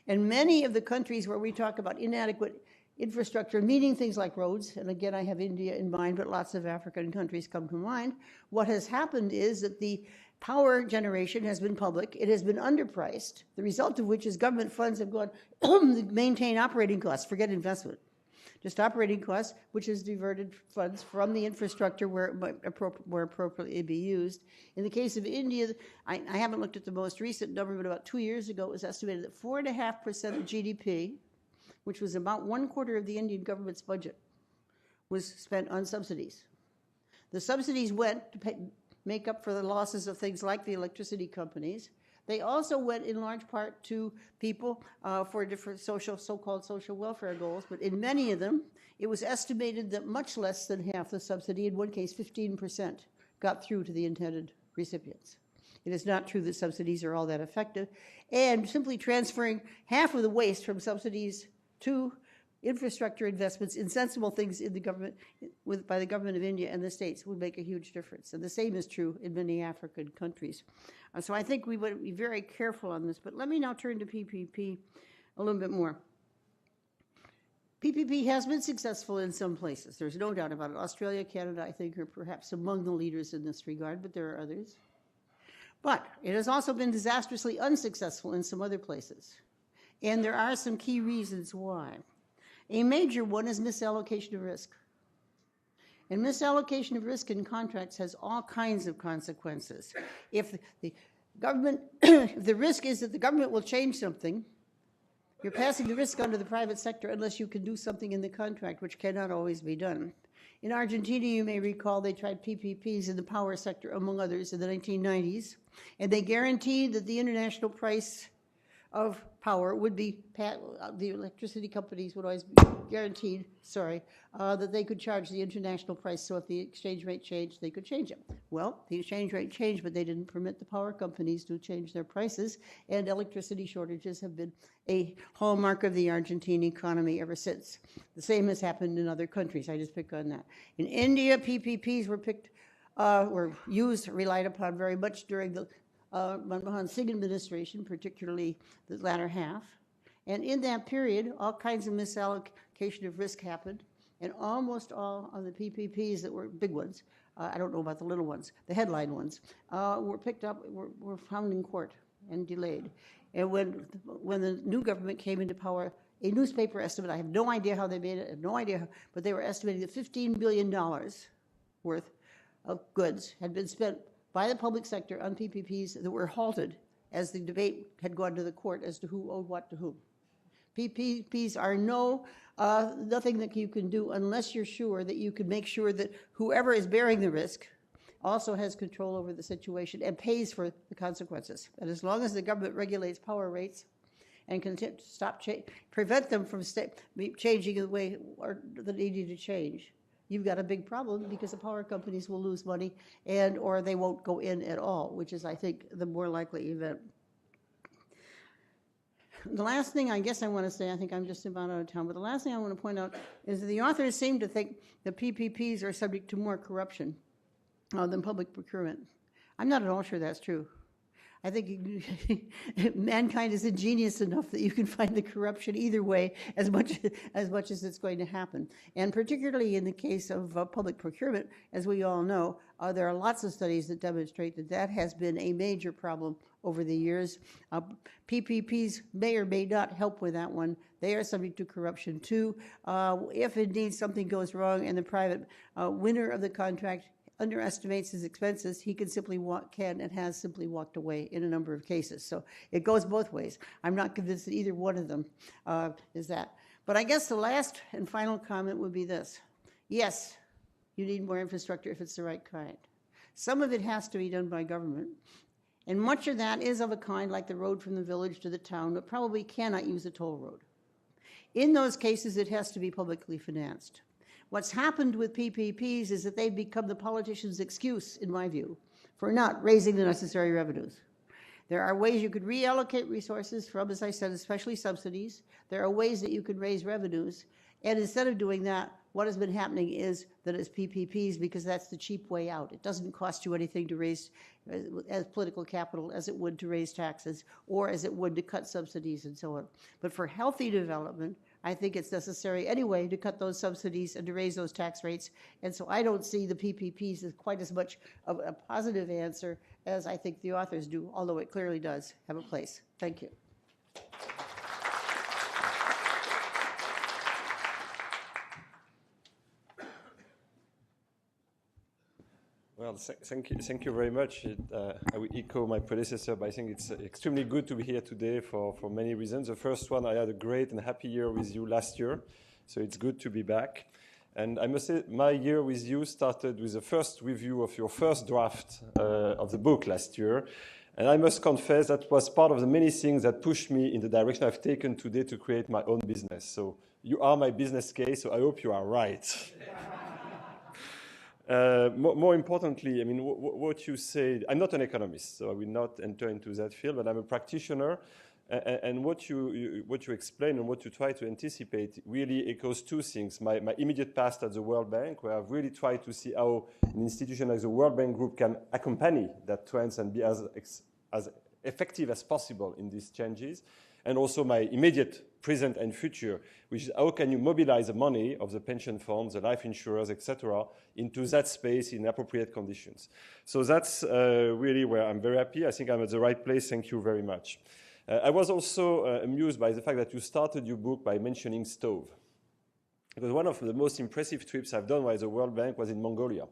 And many of the countries where we talk about inadequate infrastructure, meaning things like roads, and again, I have India in mind, but lots of African countries come to mind. What has happened is that the power generation has been public. It has been underpriced, the result of which is government funds have gone to maintain operating costs, forget investment, just operating costs, which has diverted funds from the infrastructure where it might appropriately be used. In the case of India, I haven't looked at the most recent number, but about 2 years ago, it was estimated that 4.5% of GDP, which was about 1/4 of the Indian government's budget, was spent on subsidies. The subsidies went to make up for the losses of things like the electricity companies. They also went in large part to people for different so-called social welfare goals, but in many of them, it was estimated that much less than half the subsidy, in one case 15%, got through to the intended recipients. It is not true that subsidies are all that effective, and simply transferring half of the waste from subsidies to infrastructure investments in sensible things in the government, by the government of India and the states, would make a huge difference. And the same is true in many African countries. So I think we would be very careful on this. But let me now turn to PPP a little bit more. PPP has been successful in some places. There's no doubt about it. Australia, Canada, I think, are perhaps among the leaders in this regard, but there are others. But it has also been disastrously unsuccessful in some other places. And there are some key reasons why. A major one is misallocation of risk. And misallocation of risk in contracts has all kinds of consequences. If Government, if the risk is that the government will change something, you're passing the risk onto the private sector unless you can do something in the contract, which cannot always be done. In Argentina, you may recall, they tried PPPs in the power sector, among others, in the 1990s, and they guaranteed that the international price of power would be, the electricity companies would always be guaranteed, that they could charge the international price, so if the exchange rate changed, they could change it. Well, the exchange rate changed, but they didn't permit the power companies to change their prices, and electricity shortages have been a hallmark of the Argentine economy ever since. The same has happened in other countries. I just pick on that. In India, PPPs were relied upon very much during the Manmohan Singh administration, particularly the latter half. And in that period, all kinds of misallocation of risk happened, and almost all of the PPPs that were big ones, I don't know about the little ones, the headline ones, were picked up, were found in court and delayed. And when the new government came into power, a newspaper estimate, I have no idea how they made it, I have no idea, but they were estimating that $15 billion worth of goods had been spent by the public sector on PPPs that were halted as the debate had gone to the court as to who owed what to whom. PPPs are nothing that you can do unless you're sure that you can make sure that whoever is bearing the risk also has control over the situation and pays for the consequences. And as long as the government regulates power rates and can prevent them from changing the way that they need to change, you've got a big problem because the power companies will lose money or they won't go in at all, which is, I think, the more likely event. The last thing I guess I want to say, I think I'm just about out of time, but the last thing I want to point out is that the authors seem to think that PPPs are subject to more corruption than public procurement. I'm not at all sure that's true. I think mankind is ingenious enough that you can find the corruption either way as much as it's going to happen. And particularly in the case of public procurement, as we all know, there are lots of studies that demonstrate that that has been a major problem over the years. PPPs may or may not help with that one. They are subject to corruption too. If indeed something goes wrong and the private winner of the contract underestimates his expenses, he can and has simply walked away in a number of cases. So it goes both ways. I'm not convinced that either one of them is that. But I guess the last and final comment would be this. Yes, you need more infrastructure if it's the right kind. Some of it has to be done by government. And much of that is of a kind like the road from the village to the town, but probably cannot use a toll road. In those cases, it has to be publicly financed. What's happened with PPPs is that they've become the politician's excuse, in my view, for not raising the necessary revenues. There are ways you could reallocate resources from, as I said, especially subsidies. There are ways that you could raise revenues. And instead of doing that, what has been happening is that it's PPPs because that's the cheap way out. It doesn't cost you anything to raise as political capital as it would to raise taxes or as it would to cut subsidies and so on. But for healthy development, I think it's necessary anyway to cut those subsidies and to raise those tax rates. And so I don't see the PPPs as quite as much of a positive answer as I think the authors do, although it clearly does have a place. Thank you. Well, thank you very much. I will echo my predecessor, but I think it's extremely good to be here today for many reasons. The first one, I had a great and happy year with you last year, so it's good to be back. And I must say, my year with you started with the first review of your first draft of the book last year. And I must confess that was part of the many things that pushed me in the direction I've taken today to create my own business. So you are my business case, so I hope you are right. More importantly, I mean, what you said, I'm not an economist, so I will not enter into that field, but I'm a practitioner. And what you explain and what you try to anticipate really echoes two things. My immediate past at the World Bank, where I've really tried to see how an institution like the World Bank Group can accompany that trends and be as effective as possible in these changes. And also my immediate present and future, which is how can you mobilize the money of the pension funds, the life insurers, etc., into that space in appropriate conditions. So that's really where I'm very happy. I think I'm at the right place. Thank you very much. I was also amused by the fact that you started your book by mentioning stove. Because one of the most impressive trips I've done with the World Bank was in Mongolia.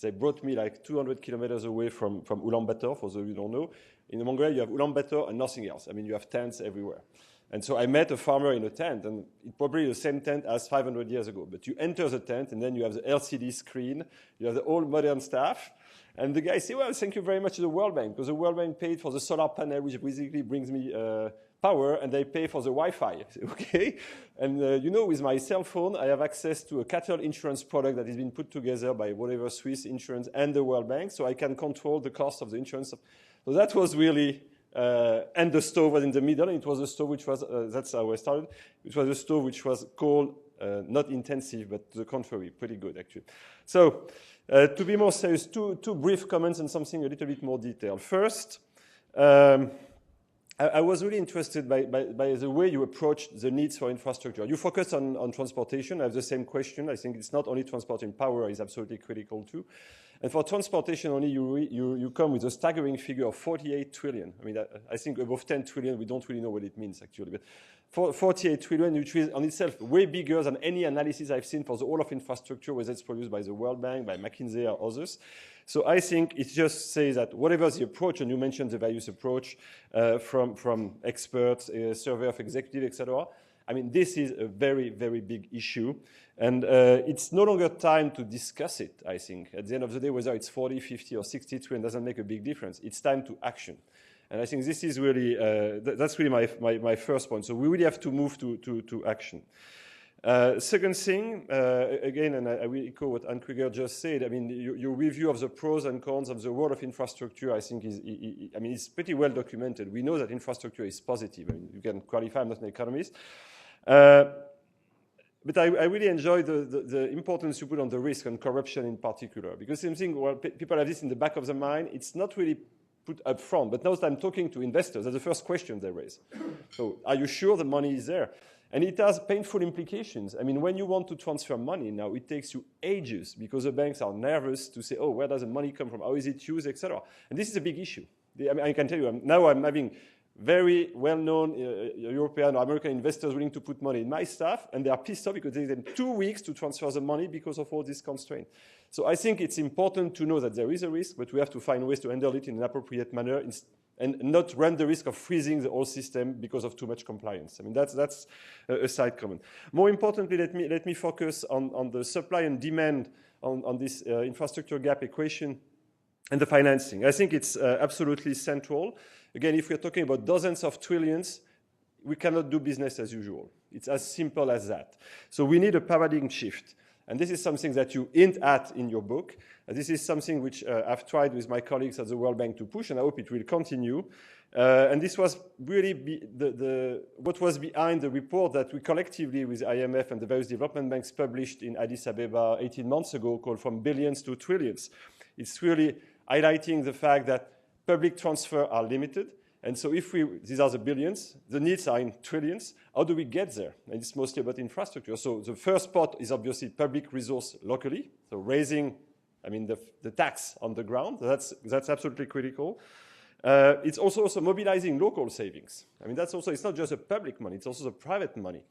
They brought me like 200 kilometers away from Ulaanbaatar, for those who don't know, In Mongolia, you have Ulaanbaatar and nothing else. I mean, you have tents everywhere. And so I met a farmer in a tent, and it's probably the same tent as 500 years ago. But you enter the tent, and then you have the LCD screen, you have the old modern stuff. And the guy said, well, thank you very much to the World Bank, because the World Bank paid for the solar panel, which basically brings me power, and they pay for the Wi-Fi. I said, okay. And with my cell phone, I have access to a cattle insurance product that has been put together by whatever Swiss insurance and the World Bank, so I can control the cost of the insurance. So that was really... and the stove was in the middle, and it was a stove which was, that's how I started, it was a stove which was cold, not intensive, but to the contrary, pretty good actually. So, to be more serious, two brief comments and something a little bit more detailed. First, I was really interested by the way you approached the needs for infrastructure. You focus on transportation. I have the same question. I think it's not only transporting power is absolutely critical too. And for transportation only, you come with a staggering figure of 48 trillion. I mean, I think above 10 trillion, we don't really know what it means actually. But 48 trillion, which is on itself way bigger than any analysis I've seen for the whole of infrastructure, whether it's produced by the World Bank, by McKinsey or others. So I think it just says that whatever the approach, and you mentioned the various approach from experts, survey of executive, etc. I mean, this is a very, very big issue. And it's no longer time to discuss it, I think. At the end of the day, whether it's 40, 50, or 60 trillion doesn't make a big difference. It's time to action. And I think this is really, that's really my first point. So we really have to move to action. Second thing, again, and I will echo what Anne Krieger just said, I mean, your review of the pros and cons of the world of infrastructure, I think it's pretty well documented. We know that infrastructure is positive. I mean, you can qualify, I'm not an economist. But I really enjoy the importance you put on the risk and corruption in particular, because same thing, well, people have this in the back of the mind. It's not really put up front, but now that I'm talking to investors, that's the first question they raise. So are you sure the money is there? And it has painful implications. I mean, when you want to transfer money now, it takes you ages because the banks are nervous to say, oh, where does the money come from? How is it used, etc. And this is a big issue. I mean, I can tell you, now I'm having very well-known European or American investors willing to put money in my stuff, and they are pissed off because it takes them 2 weeks to transfer the money because of all these constraints. So I think it's important to know that there is a risk, but we have to find ways to handle it in an appropriate manner and not run the risk of freezing the whole system because of too much compliance. I mean, that's a side comment. More importantly, let me focus on the supply and demand on this infrastructure gap equation and the financing. I think it's absolutely central. Again, if we're talking about dozens of trillions, we cannot do business as usual. It's as simple as that. So we need a paradigm shift. And this is something that you hint at in your book. This is something which I've tried with my colleagues at the World Bank to push, and I hope it will continue. And this was really what was behind the report that we collectively with IMF and the various development banks published in Addis Ababa 18 months ago called From Billions to Trillions. It's really highlighting the fact that public transfer are limited. And so if these are the billions, the needs are in trillions, how do we get there? And it's mostly about infrastructure. So the first part is obviously public resource locally, so raising, I mean, the tax on the ground. That's absolutely critical. It's also mobilizing local savings. I mean, that's also, it's not just the public money, it's also the private money.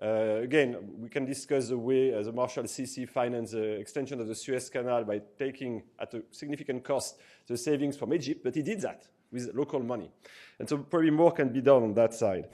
Again, we can discuss the way the Marshall CC financed the extension of the Suez Canal by taking at a significant cost the savings from Egypt, but he did that with local money. And so probably more can be done on that side.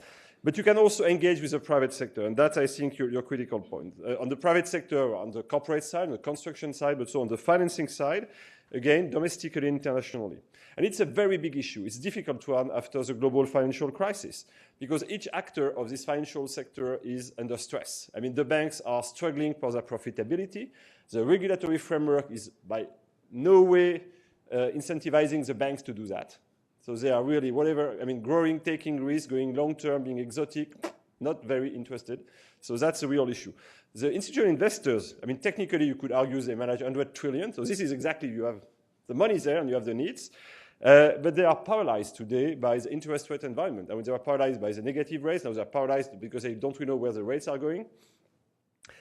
But you can also engage with the private sector, and that's, I think, your critical point. On the private sector, on the corporate side, on the construction side, but also on the financing side, again, domestically and internationally. And it's a very big issue. It's difficult to run after the global financial crisis because each actor of this financial sector is under stress. I mean, the banks are struggling for their profitability. The regulatory framework is by no way incentivizing the banks to do that. So they are really, growing, taking risks, going long-term, being exotic, not very interested. So that's a real issue. The institutional investors, I mean, technically you could argue they manage 100 trillion. So this is exactly, you have the money there and you have the needs. But they are paralyzed today by the interest rate environment. I mean, they are paralyzed by the negative rates. Now they are paralyzed because they don't really know where the rates are going.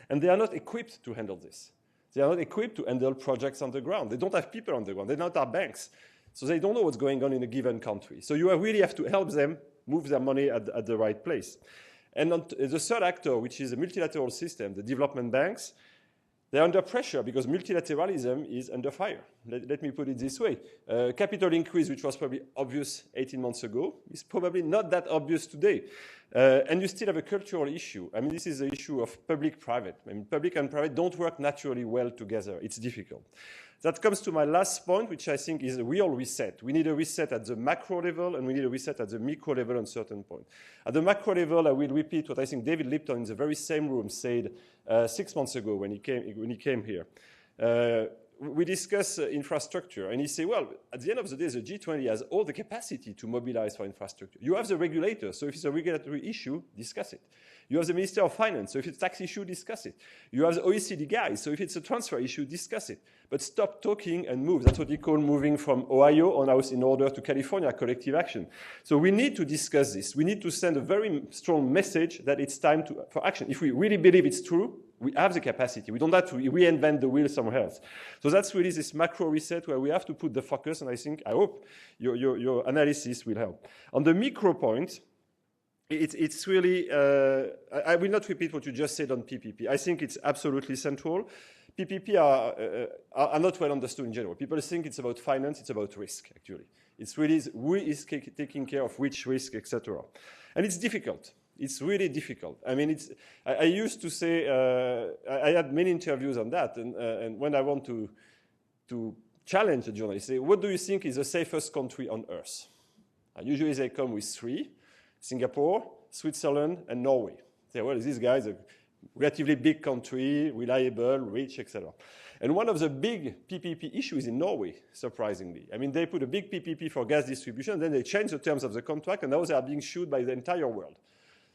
And they are not equipped to handle this. They are not equipped to handle projects on the ground. They don't have people on the ground. They don't have banks. So they don't know what's going on in a given country. So you really have to help them move their money at the right place. And the third actor, which is a multilateral system, the development banks, They're under pressure because multilateralism is under fire. Let me put it this way. Capital increase, which was probably obvious 18 months ago, is probably not that obvious today. And you still have a cultural issue. I mean, this is the issue of public-private. I mean, public and private don't work naturally well together. It's difficult. That comes to my last point, which I think is a real reset. We need a reset at the macro level, and we need a reset at the micro level on certain points. At the macro level, I will repeat what I think David Lipton in the very same room said 6 months ago when he came here. We discuss infrastructure, and he said, well, at the end of the day, the G20 has all the capacity to mobilize for infrastructure. You have the regulator, so if it's a regulatory issue, discuss it. You have the Minister of Finance, so if it's a tax issue, discuss it. You have the OECD guys, so if it's a transfer issue, discuss it. But stop talking and move. That's what he called moving from Ohio on house in order to California, collective action. So we need to discuss this. We need to send a very strong message that it's time for action. If we really believe it's true, we have the capacity. We don't have to reinvent the wheel somewhere else. So that's really this macro reset where we have to put the focus, and I hope your analysis will help. On the micro point, it's really, I will not repeat what you just said on PPP. I think it's absolutely central. PPP are not well understood in general. People think it's about finance, it's about risk, actually. It's really who is taking care of which risk, etc. And it's difficult. It's really difficult. I mean, I used to say, I had many interviews on that, and when I want to challenge a journalist, say, what do you think is the safest country on earth? And usually they come with 3, Singapore, Switzerland, and Norway. Say, well, these guys are relatively big country, reliable, rich, etc. And one of the big PPP issues in Norway, surprisingly. I mean, they put a big PPP for gas distribution, and then they changed the terms of the contract, and now they are being sued by the entire world.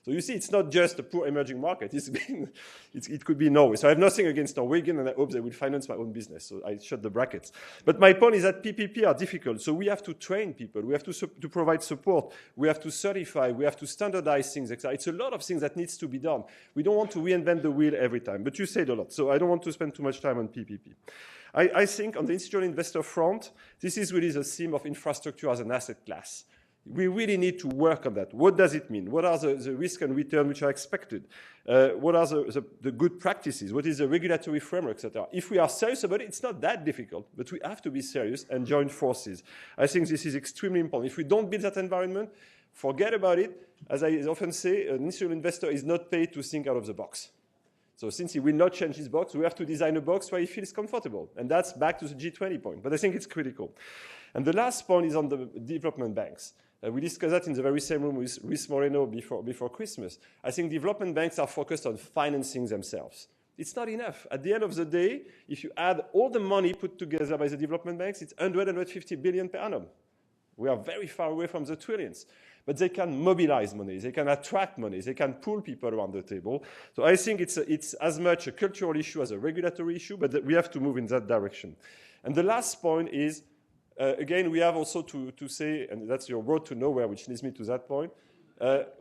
So you see, it's not just a poor emerging market. It could be Norway. So I have nothing against Norwegian, and I hope they will finance my own business. So I shut the brackets. But my point is that PPP are difficult. So we have to train people. We have to provide support. We have to certify. We have to standardize things, etc. It's a lot of things that needs to be done. We don't want to reinvent the wheel every time. But you said a lot. So I don't want to spend too much time on PPP. I think on the institutional investor front, this is really the theme of infrastructure as an asset class. We really need to work on that. What does it mean? What are the risk and return which are expected? What are the good practices? What is the regulatory framework, etc.? If we are serious about it, it's not that difficult, but we have to be serious and join forces. I think this is extremely important. If we don't build that environment, forget about it. As I often say, an institutional investor is not paid to think out of the box. So since he will not change his box, we have to design a box where he feels comfortable. And that's back to the G20 point. But I think it's critical. And the last point is on the development banks. We discussed that in the very same room with Luis Moreno before Christmas. I think development banks are focused on financing themselves. It's not enough. At the end of the day, if you add all the money put together by the development banks, it's 150 billion per annum. We are very far away from the trillions. But they can mobilize money. They can attract money. They can pull people around the table. So I think it's as much a cultural issue as a regulatory issue, but we have to move in that direction. And the last point is, again, we have also to say, and that's your road to nowhere, which leads me to that point.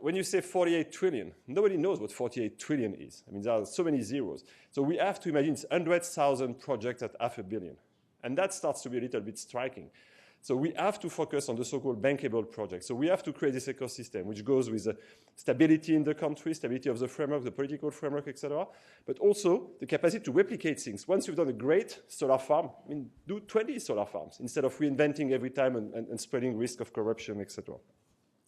When you say 48 trillion, nobody knows what 48 trillion is. I mean, there are so many zeros. So we have to imagine it's 100,000 projects at $500 million. And that starts to be a little bit striking. So we have to focus on the so-called bankable projects. So we have to create this ecosystem, which goes with the stability in the country, stability of the framework, the political framework, etc., but also the capacity to replicate things. Once you've done a great solar farm, I mean, do 20 solar farms instead of reinventing every time and spreading risk of corruption, etc.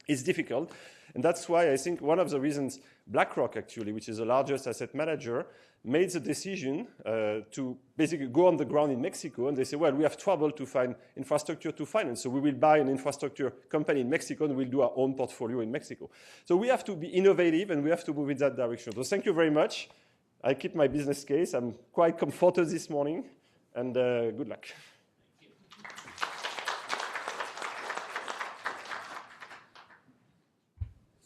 It's difficult, and that's why I think one of the reasons BlackRock, actually, which is the largest asset manager, made the decision to basically go on the ground in Mexico, and they say, well, we have trouble to find infrastructure to finance, so we will buy an infrastructure company in Mexico and we'll do our own portfolio in Mexico. So we have to be innovative and we have to move in that direction. So thank you very much. I keep my business case. I'm quite comforted this morning, and good luck.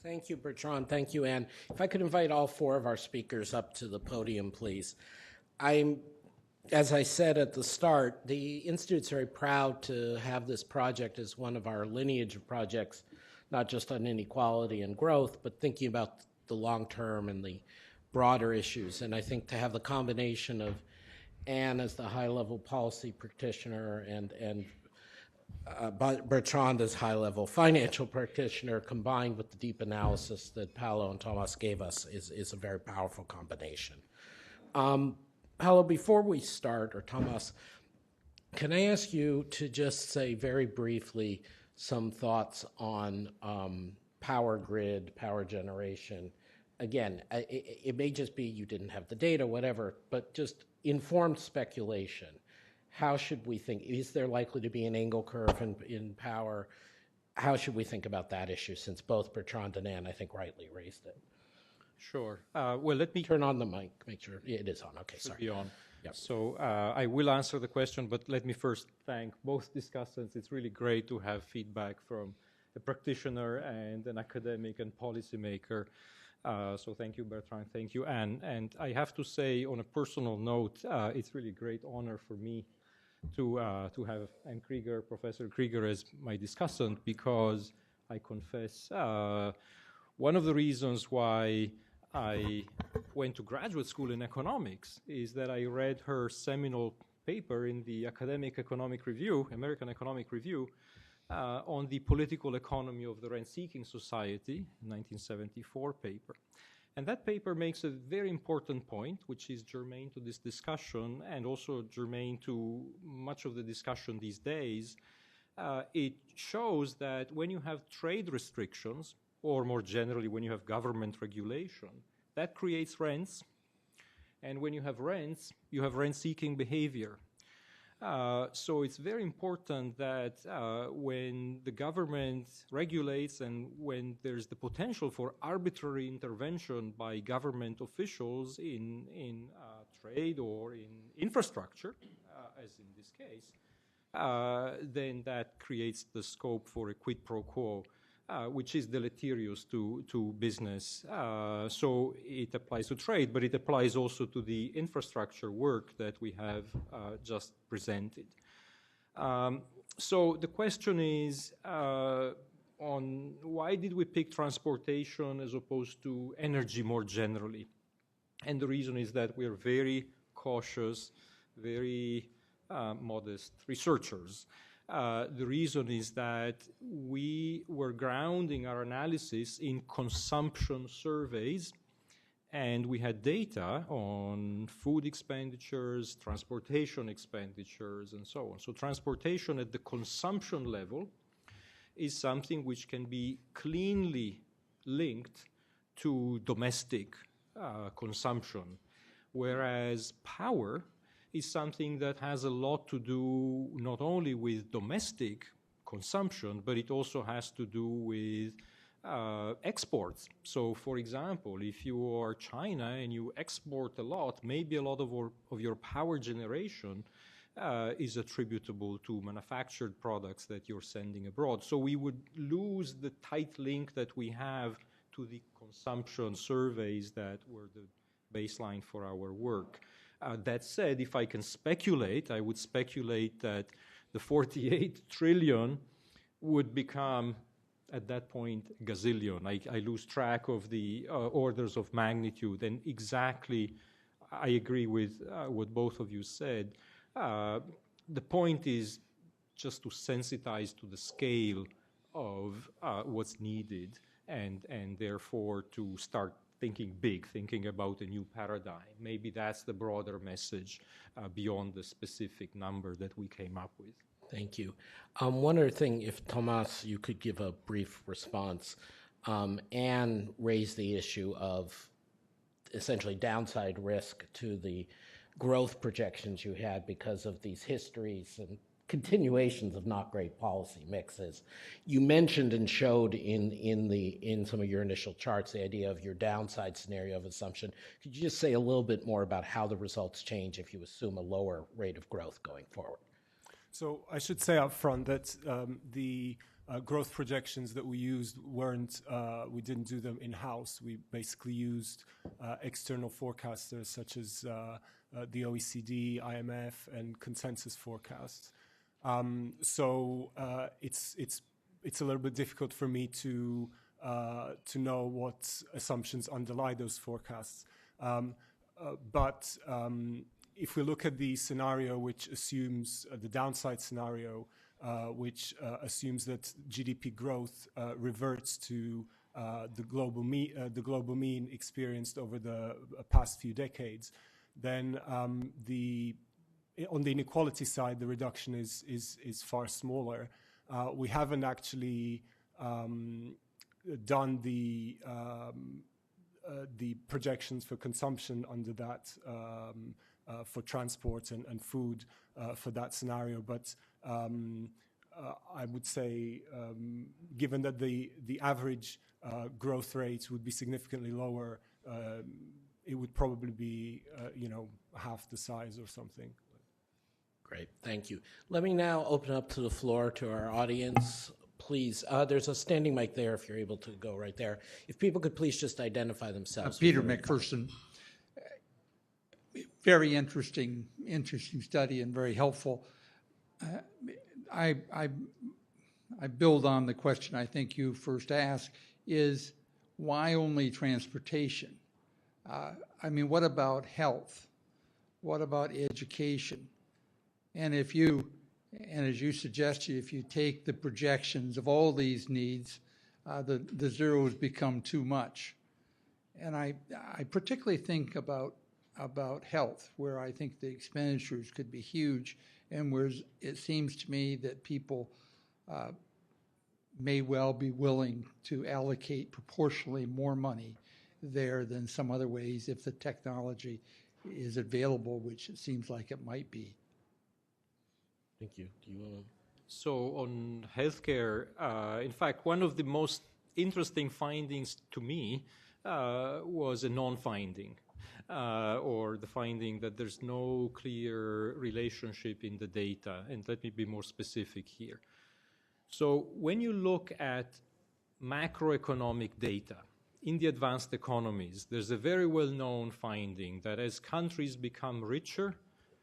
Thank you, Bertrand. Thank you, Anne. If I could invite all 4 of our speakers up to the podium, please. As I said at the start, the Institute's very proud to have this project as one of our lineage of projects, not just on inequality and growth, but thinking about the long term and the broader issues. And I think to have the combination of Anne as the high-level policy practitioner and Bertrand as high-level financial practitioner combined with the deep analysis that Paolo and Thomas gave us is a very powerful combination. Paolo, before we start, or Thomas, can I ask you to just say very briefly some thoughts on power grid, power generation? Again, it may just be you didn't have the data, whatever, but just informed speculation. How should we think? Is there likely to be an angle curve in power? How should we think about that issue, since both Bertrand and Anne, I think, rightly raised it? Sure. Well, let me turn on the mic, make sure it is on. Okay, sorry. Be on. Yep. So I will answer the question, but let me first thank both discussants. It's really great to have feedback from a practitioner and an academic and policymaker. So thank you, Bertrand. Thank you, Anne. And I have to say, on a personal note, it's really a great honor for me to have Anne Krieger, Professor Krieger, as my discussant, because I confess one of the reasons why I went to graduate school in economics is that I read her seminal paper in the Academic Economic Review, American Economic Review, on the political economy of the rent-seeking society, 1974 paper. And that paper makes a very important point, which is germane to this discussion and also germane to much of the discussion these days. It shows that when you have trade restrictions, or more generally, when you have government regulation, that creates rents. And when you have rents, you have rent-seeking behavior. So it's very important that when the government regulates and when there's the potential for arbitrary intervention by government officials in trade or in infrastructure, as in this case, then that creates the scope for a quid pro quo, which is deleterious to business. So it applies to trade, but it applies also to the infrastructure work that we have just presented. So the question is on why did we pick transportation as opposed to energy more generally? And the reason is that we're very cautious, very modest researchers. The reason is that we were grounding our analysis in consumption surveys, and we had data on food expenditures, transportation expenditures, and so on. So transportation at the consumption level is something which can be cleanly linked to domestic consumption, whereas power is something that has a lot to do not only with domestic consumption, but it also has to do with exports. So, for example, if you are China and you export a lot, maybe a lot of your power generation is attributable to manufactured products that you're sending abroad. So we would lose the tight link that we have to the consumption surveys that were the baseline for our work. That said, if I can speculate, I would speculate that the 48 trillion would become, at that point, gazillion. I lose track of the orders of magnitude. And exactly, I agree with what both of you said. The point is just to sensitize to the scale of what's needed and therefore to start thinking big, thinking about a new paradigm. Maybe that's the broader message beyond the specific number that we came up with. Thank you. One other thing, if Thomas, you could give a brief response. Anne raised the issue of essentially downside risk to the growth projections you had because of these histories and continuations of not great policy mixes. You mentioned and showed in some of your initial charts the idea of your downside scenario of assumption. Could you just say a little bit more about how the results change if you assume a lower rate of growth going forward? So I should say up front that the growth projections that we used weren't, we didn't do them in-house. We basically used external forecasters such as the OECD, IMF, and consensus forecasts. So it's a little bit difficult for me to know what assumptions underlie those forecasts. But if we look at the scenario which assumes the downside scenario, which assumes that GDP growth reverts to the global mean experienced over the past few decades, then on the inequality side, the reduction is far smaller. We haven't actually done the projections for consumption under that for transport and food for that scenario, but I would say, given that the average growth rate would be significantly lower, it would probably be half the size or something. Great, thank you. Let me now open up to the floor to our audience. Please, there's a standing mic there if you're able to go right there. If people could please just identify themselves. Peter McPherson. Very interesting study and very helpful. I build on the question I think you first asked, is why only transportation? I mean, what about health? What about education? And as you suggested, if you take the projections of all these needs, the zeros become too much. And I particularly think about health, where I think the expenditures could be huge, and where it seems to me that people may well be willing to allocate proportionally more money there than some other ways if the technology is available, which it seems like it might be. Thank you. Do you want to? So on healthcare, in fact, one of the most interesting findings to me was a non-finding, or the finding that there's no clear relationship in the data. And let me be more specific here. So when you look at macroeconomic data in the advanced economies, there's a very well-known finding that as countries become richer,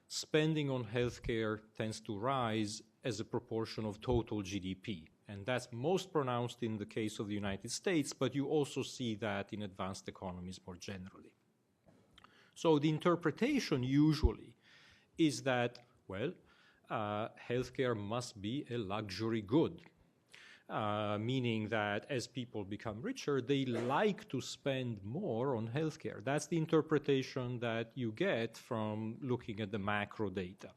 spending on healthcare tends to rise as a proportion of total GDP. And that's most pronounced in the case of the United States, but you also see that in advanced economies more generally. So the interpretation usually is that, well, healthcare must be a luxury good, meaning that as people become richer, they like to spend more on healthcare. That's the interpretation that you get from looking at the macro data.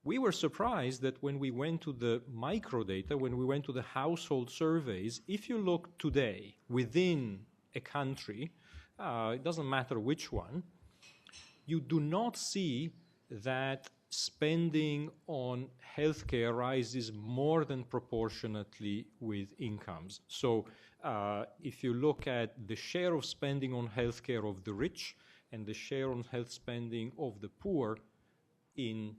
We were surprised that when we went to the micro data, when we went to the household surveys, if you look today within a country, it doesn't matter which one, you do not see that spending on healthcare rises more than proportionately with incomes. So if you look at the share of spending on healthcare of the rich and the share on health spending of the poor in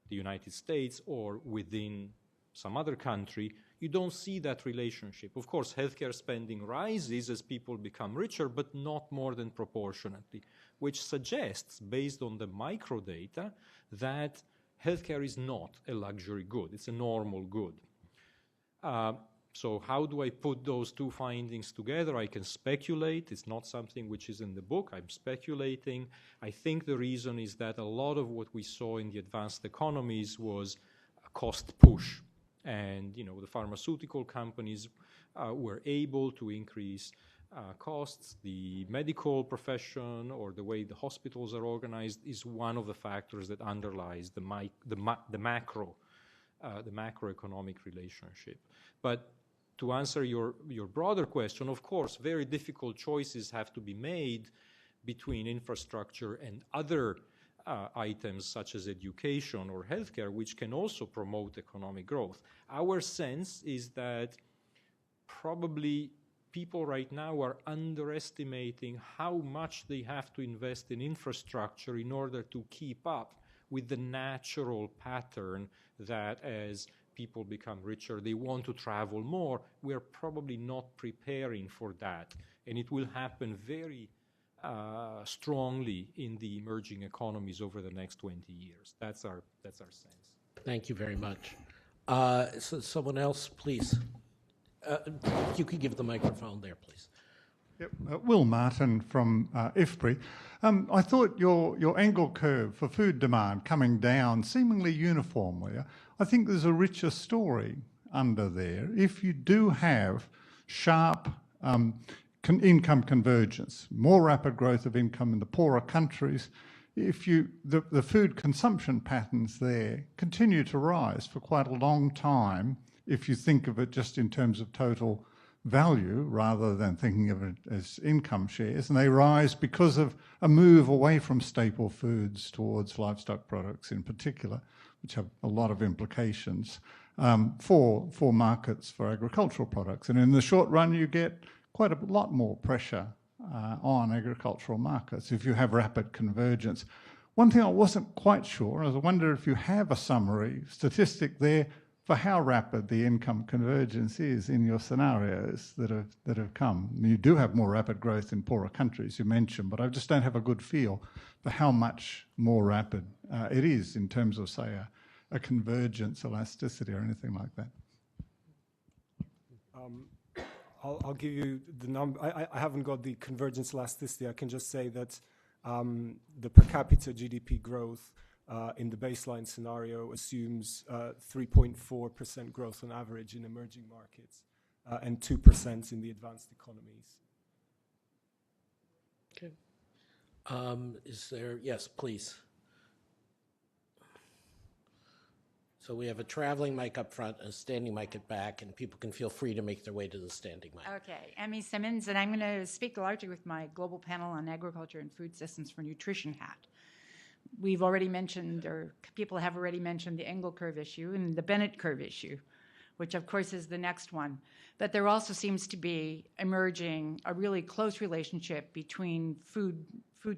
the United States or within some other country, you don't see that relationship. Of course, healthcare spending rises as people become richer, but not more than proportionately, which suggests, based on the micro data, that healthcare is not a luxury good. It's a normal good. So how do I put those two findings together? I can speculate. It's not something which is in the book. I'm speculating. I think the reason is that a lot of what we saw in the advanced economies was a cost push. And, the pharmaceutical companies were able to increase costs. The medical profession or the way the hospitals are organized is one of the factors that underlies the macroeconomic relationship. But to answer your broader question, of course, very difficult choices have to be made between infrastructure and other items such as education or healthcare, which can also promote economic growth. Our sense is that probably people right now are underestimating how much they have to invest in infrastructure in order to keep up with the natural pattern that as people become richer, they want to travel more. We're probably not preparing for that, and it will happen very strongly in the emerging economies over the next 20 years. That's our sense. Thank you very much. So someone else, please. You could give the microphone there, please. Yep. Will Martin from IFPRI. I thought your angle curve for food demand coming down seemingly uniformly. I think there's a richer story under there. If you do have sharp income convergence, more rapid growth of income in the poorer countries, the food consumption patterns there continue to rise for quite a long time if you think of it just in terms of total value rather than thinking of it as income shares. And they rise because of a move away from staple foods towards livestock products in particular, which have a lot of implications for markets for agricultural products. And in the short run, you get quite a lot more pressure on agricultural markets if you have rapid convergence. One thing I wasn't quite sure, I wonder if you have a summary statistic there for how rapid the income convergence is in your scenarios that have come. You do have more rapid growth in poorer countries, you mentioned, but I just don't have a good feel for how much more rapid it is in terms of, say, a convergence elasticity or anything like that. I'll give you the number. I haven't got the convergence elasticity. I can just say that the per capita GDP growth in the baseline scenario assumes 3.4% growth on average in emerging markets and 2% in the advanced economies. Okay. Is there, yes, please. So we have a traveling mic up front and a standing mic at back, and people can feel free to make their way to the standing mic. Okay, Emmy Simmons, and I'm going to speak largely with my global panel on agriculture and food systems for nutrition hat. We've already mentioned, or people have already mentioned, the Engel curve issue and the Bennett curve issue, which of course is the next one. But there also seems to be emerging a really close relationship between food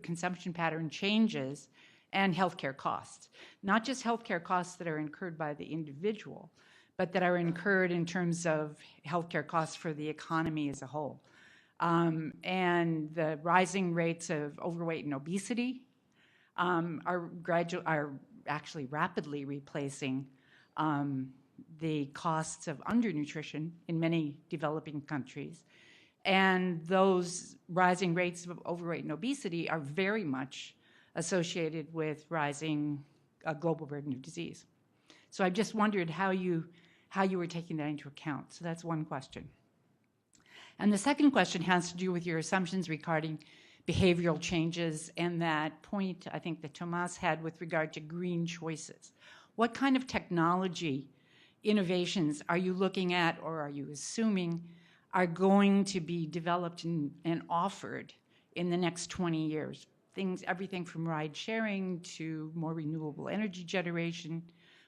consumption pattern changes and healthcare costs. Not just healthcare costs that are incurred by the individual, but that are incurred in terms of healthcare costs for the economy as a whole. And the rising rates of overweight and obesity are actually rapidly replacing the costs of undernutrition in many developing countries. And those rising rates of overweight and obesity are very much associated with rising global burden of disease. So I just wondered how you were taking that into account. So that's one question. And the second question has to do with your assumptions regarding behavioral changes and that point I think that Tomas had with regard to green choices. What kind of technology innovations are you looking at, or are you assuming are going to be developed and offered in the next 20 years? Everything from ride sharing to more renewable energy generation,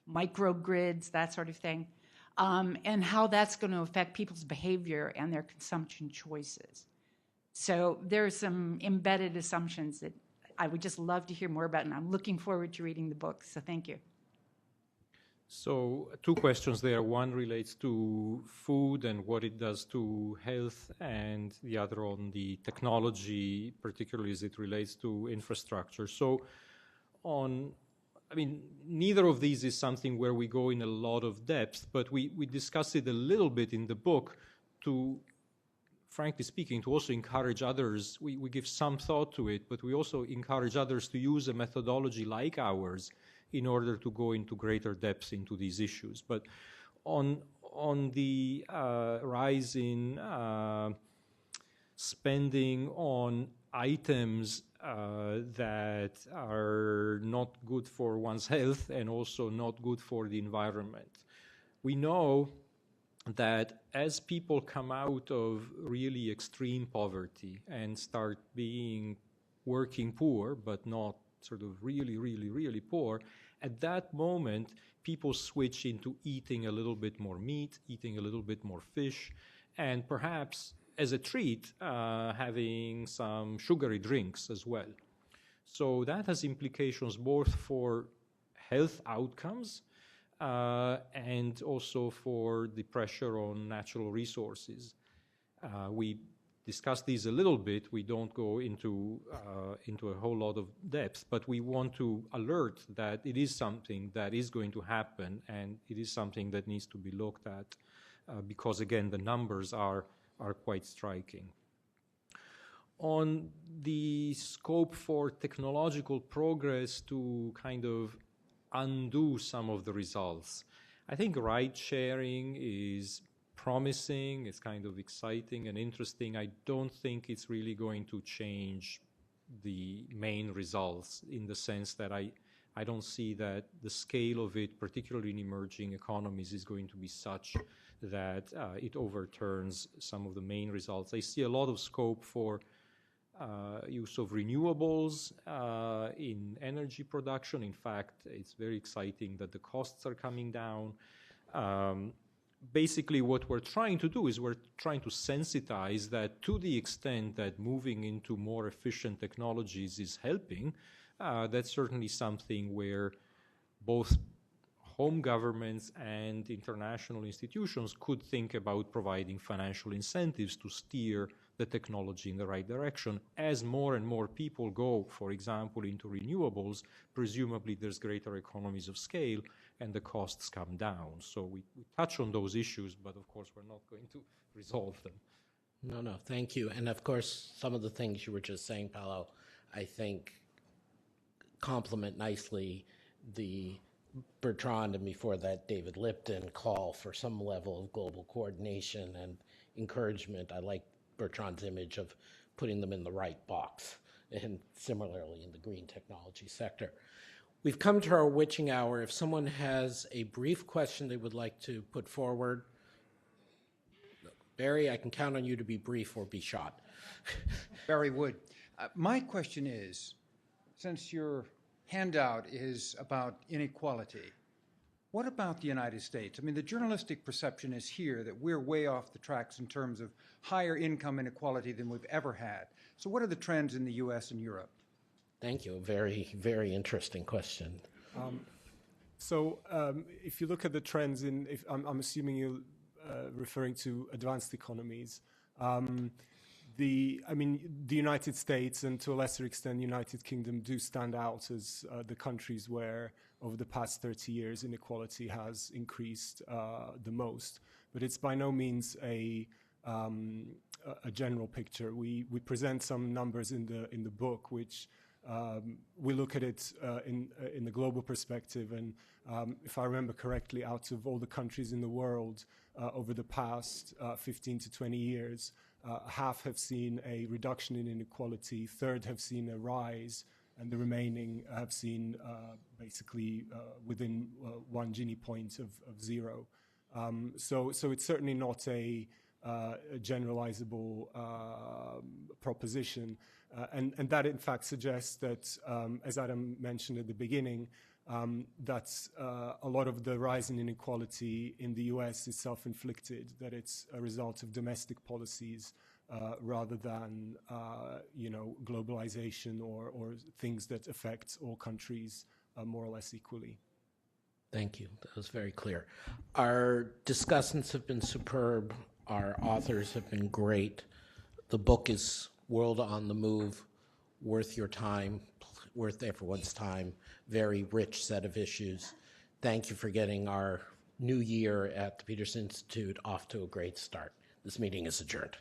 microgrids, that sort of thing, and how that's going to affect people's behavior and their consumption choices. So there are some embedded assumptions that I would just love to hear more about, and I'm looking forward to reading the book, so thank you. So two questions there. One relates to food and what it does to health, and the other on the technology, particularly as it relates to infrastructure. So neither of these is something where we go in a lot of depth, but we discuss it a little bit in the book to, frankly speaking, to also encourage others. We give some thought to it, but we also encourage others to use a methodology like ours in order to go into greater depth into these issues. But on the rise in spending on items that are not good for one's health and also not good for the environment, we know that as people come out of really extreme poverty and start being working poor, but not sort of really, really, really poor, at that moment, people switch into eating a little bit more meat, eating a little bit more fish, and perhaps as a treat, having some sugary drinks as well. So that has implications both for health outcomes and also for the pressure on natural resources. We discuss these a little bit. We don't go into a whole lot of depth, but we want to alert that it is something that is going to happen, and it is something that needs to be looked at because, again, the numbers are quite striking. On the scope for technological progress to kind of undo some of the results, I think ride sharing is promising, it's kind of exciting and interesting. I don't think it's really going to change the main results, in the sense that I don't see that the scale of it, particularly in emerging economies, is going to be such that it overturns some of the main results. I see a lot of scope for use of renewables in energy production. In fact, it's very exciting that the costs are coming down. Basically, what we're trying to do is we're trying to sensitize that, to the extent that moving into more efficient technologies is helping. That's certainly something where both home governments and international institutions could think about providing financial incentives to steer the technology in the right direction. As more and more people go, for example, into renewables, presumably there's greater economies of scale and the costs come down. So we touch on those issues, but of course we're not going to resolve them. No, thank you. And of course, some of the things you were just saying, Paolo, I think complement nicely the Bertrand and before that David Lipton call for some level of global coordination and encouragement. I like Bertrand's image of putting them in the right box, and similarly in the green technology sector. We've come to our witching hour. If someone has a brief question they would like to put forward, Barry, I can count on you to be brief or be shot. Barry Wood. My question is, since your handout is about inequality, what about the United States? I mean, the journalistic perception is here that we're way off the tracks in terms of higher income inequality than we've ever had. So what are the trends in the US and Europe? Thank you. A very, very interesting question. If you look at the trends I'm assuming you're referring to advanced economies. The United States and to a lesser extent the United Kingdom do stand out as the countries where over the past 30 years inequality has increased the most. But it's by no means a general picture. We present some numbers in the book which we look at it in the global perspective, and if I remember correctly, out of all the countries in the world over the past 15 to 20 years, half have seen a reduction in inequality, third have seen a rise, and the remaining have seen basically within 1 Gini point of zero. So it's certainly not a generalizable proposition. And that in fact suggests that, as Adam mentioned at the beginning, that a lot of the rise in inequality in the US is self-inflicted, that it's a result of domestic policies rather than globalization or things that affect all countries more or less equally. Thank you. That was very clear. Our discussants have been superb. Our authors have been great. The book is World on the Move, worth your time, worth everyone's time, very rich set of issues. Thank you for getting our new year at the Peterson Institute off to a great start. This meeting is adjourned.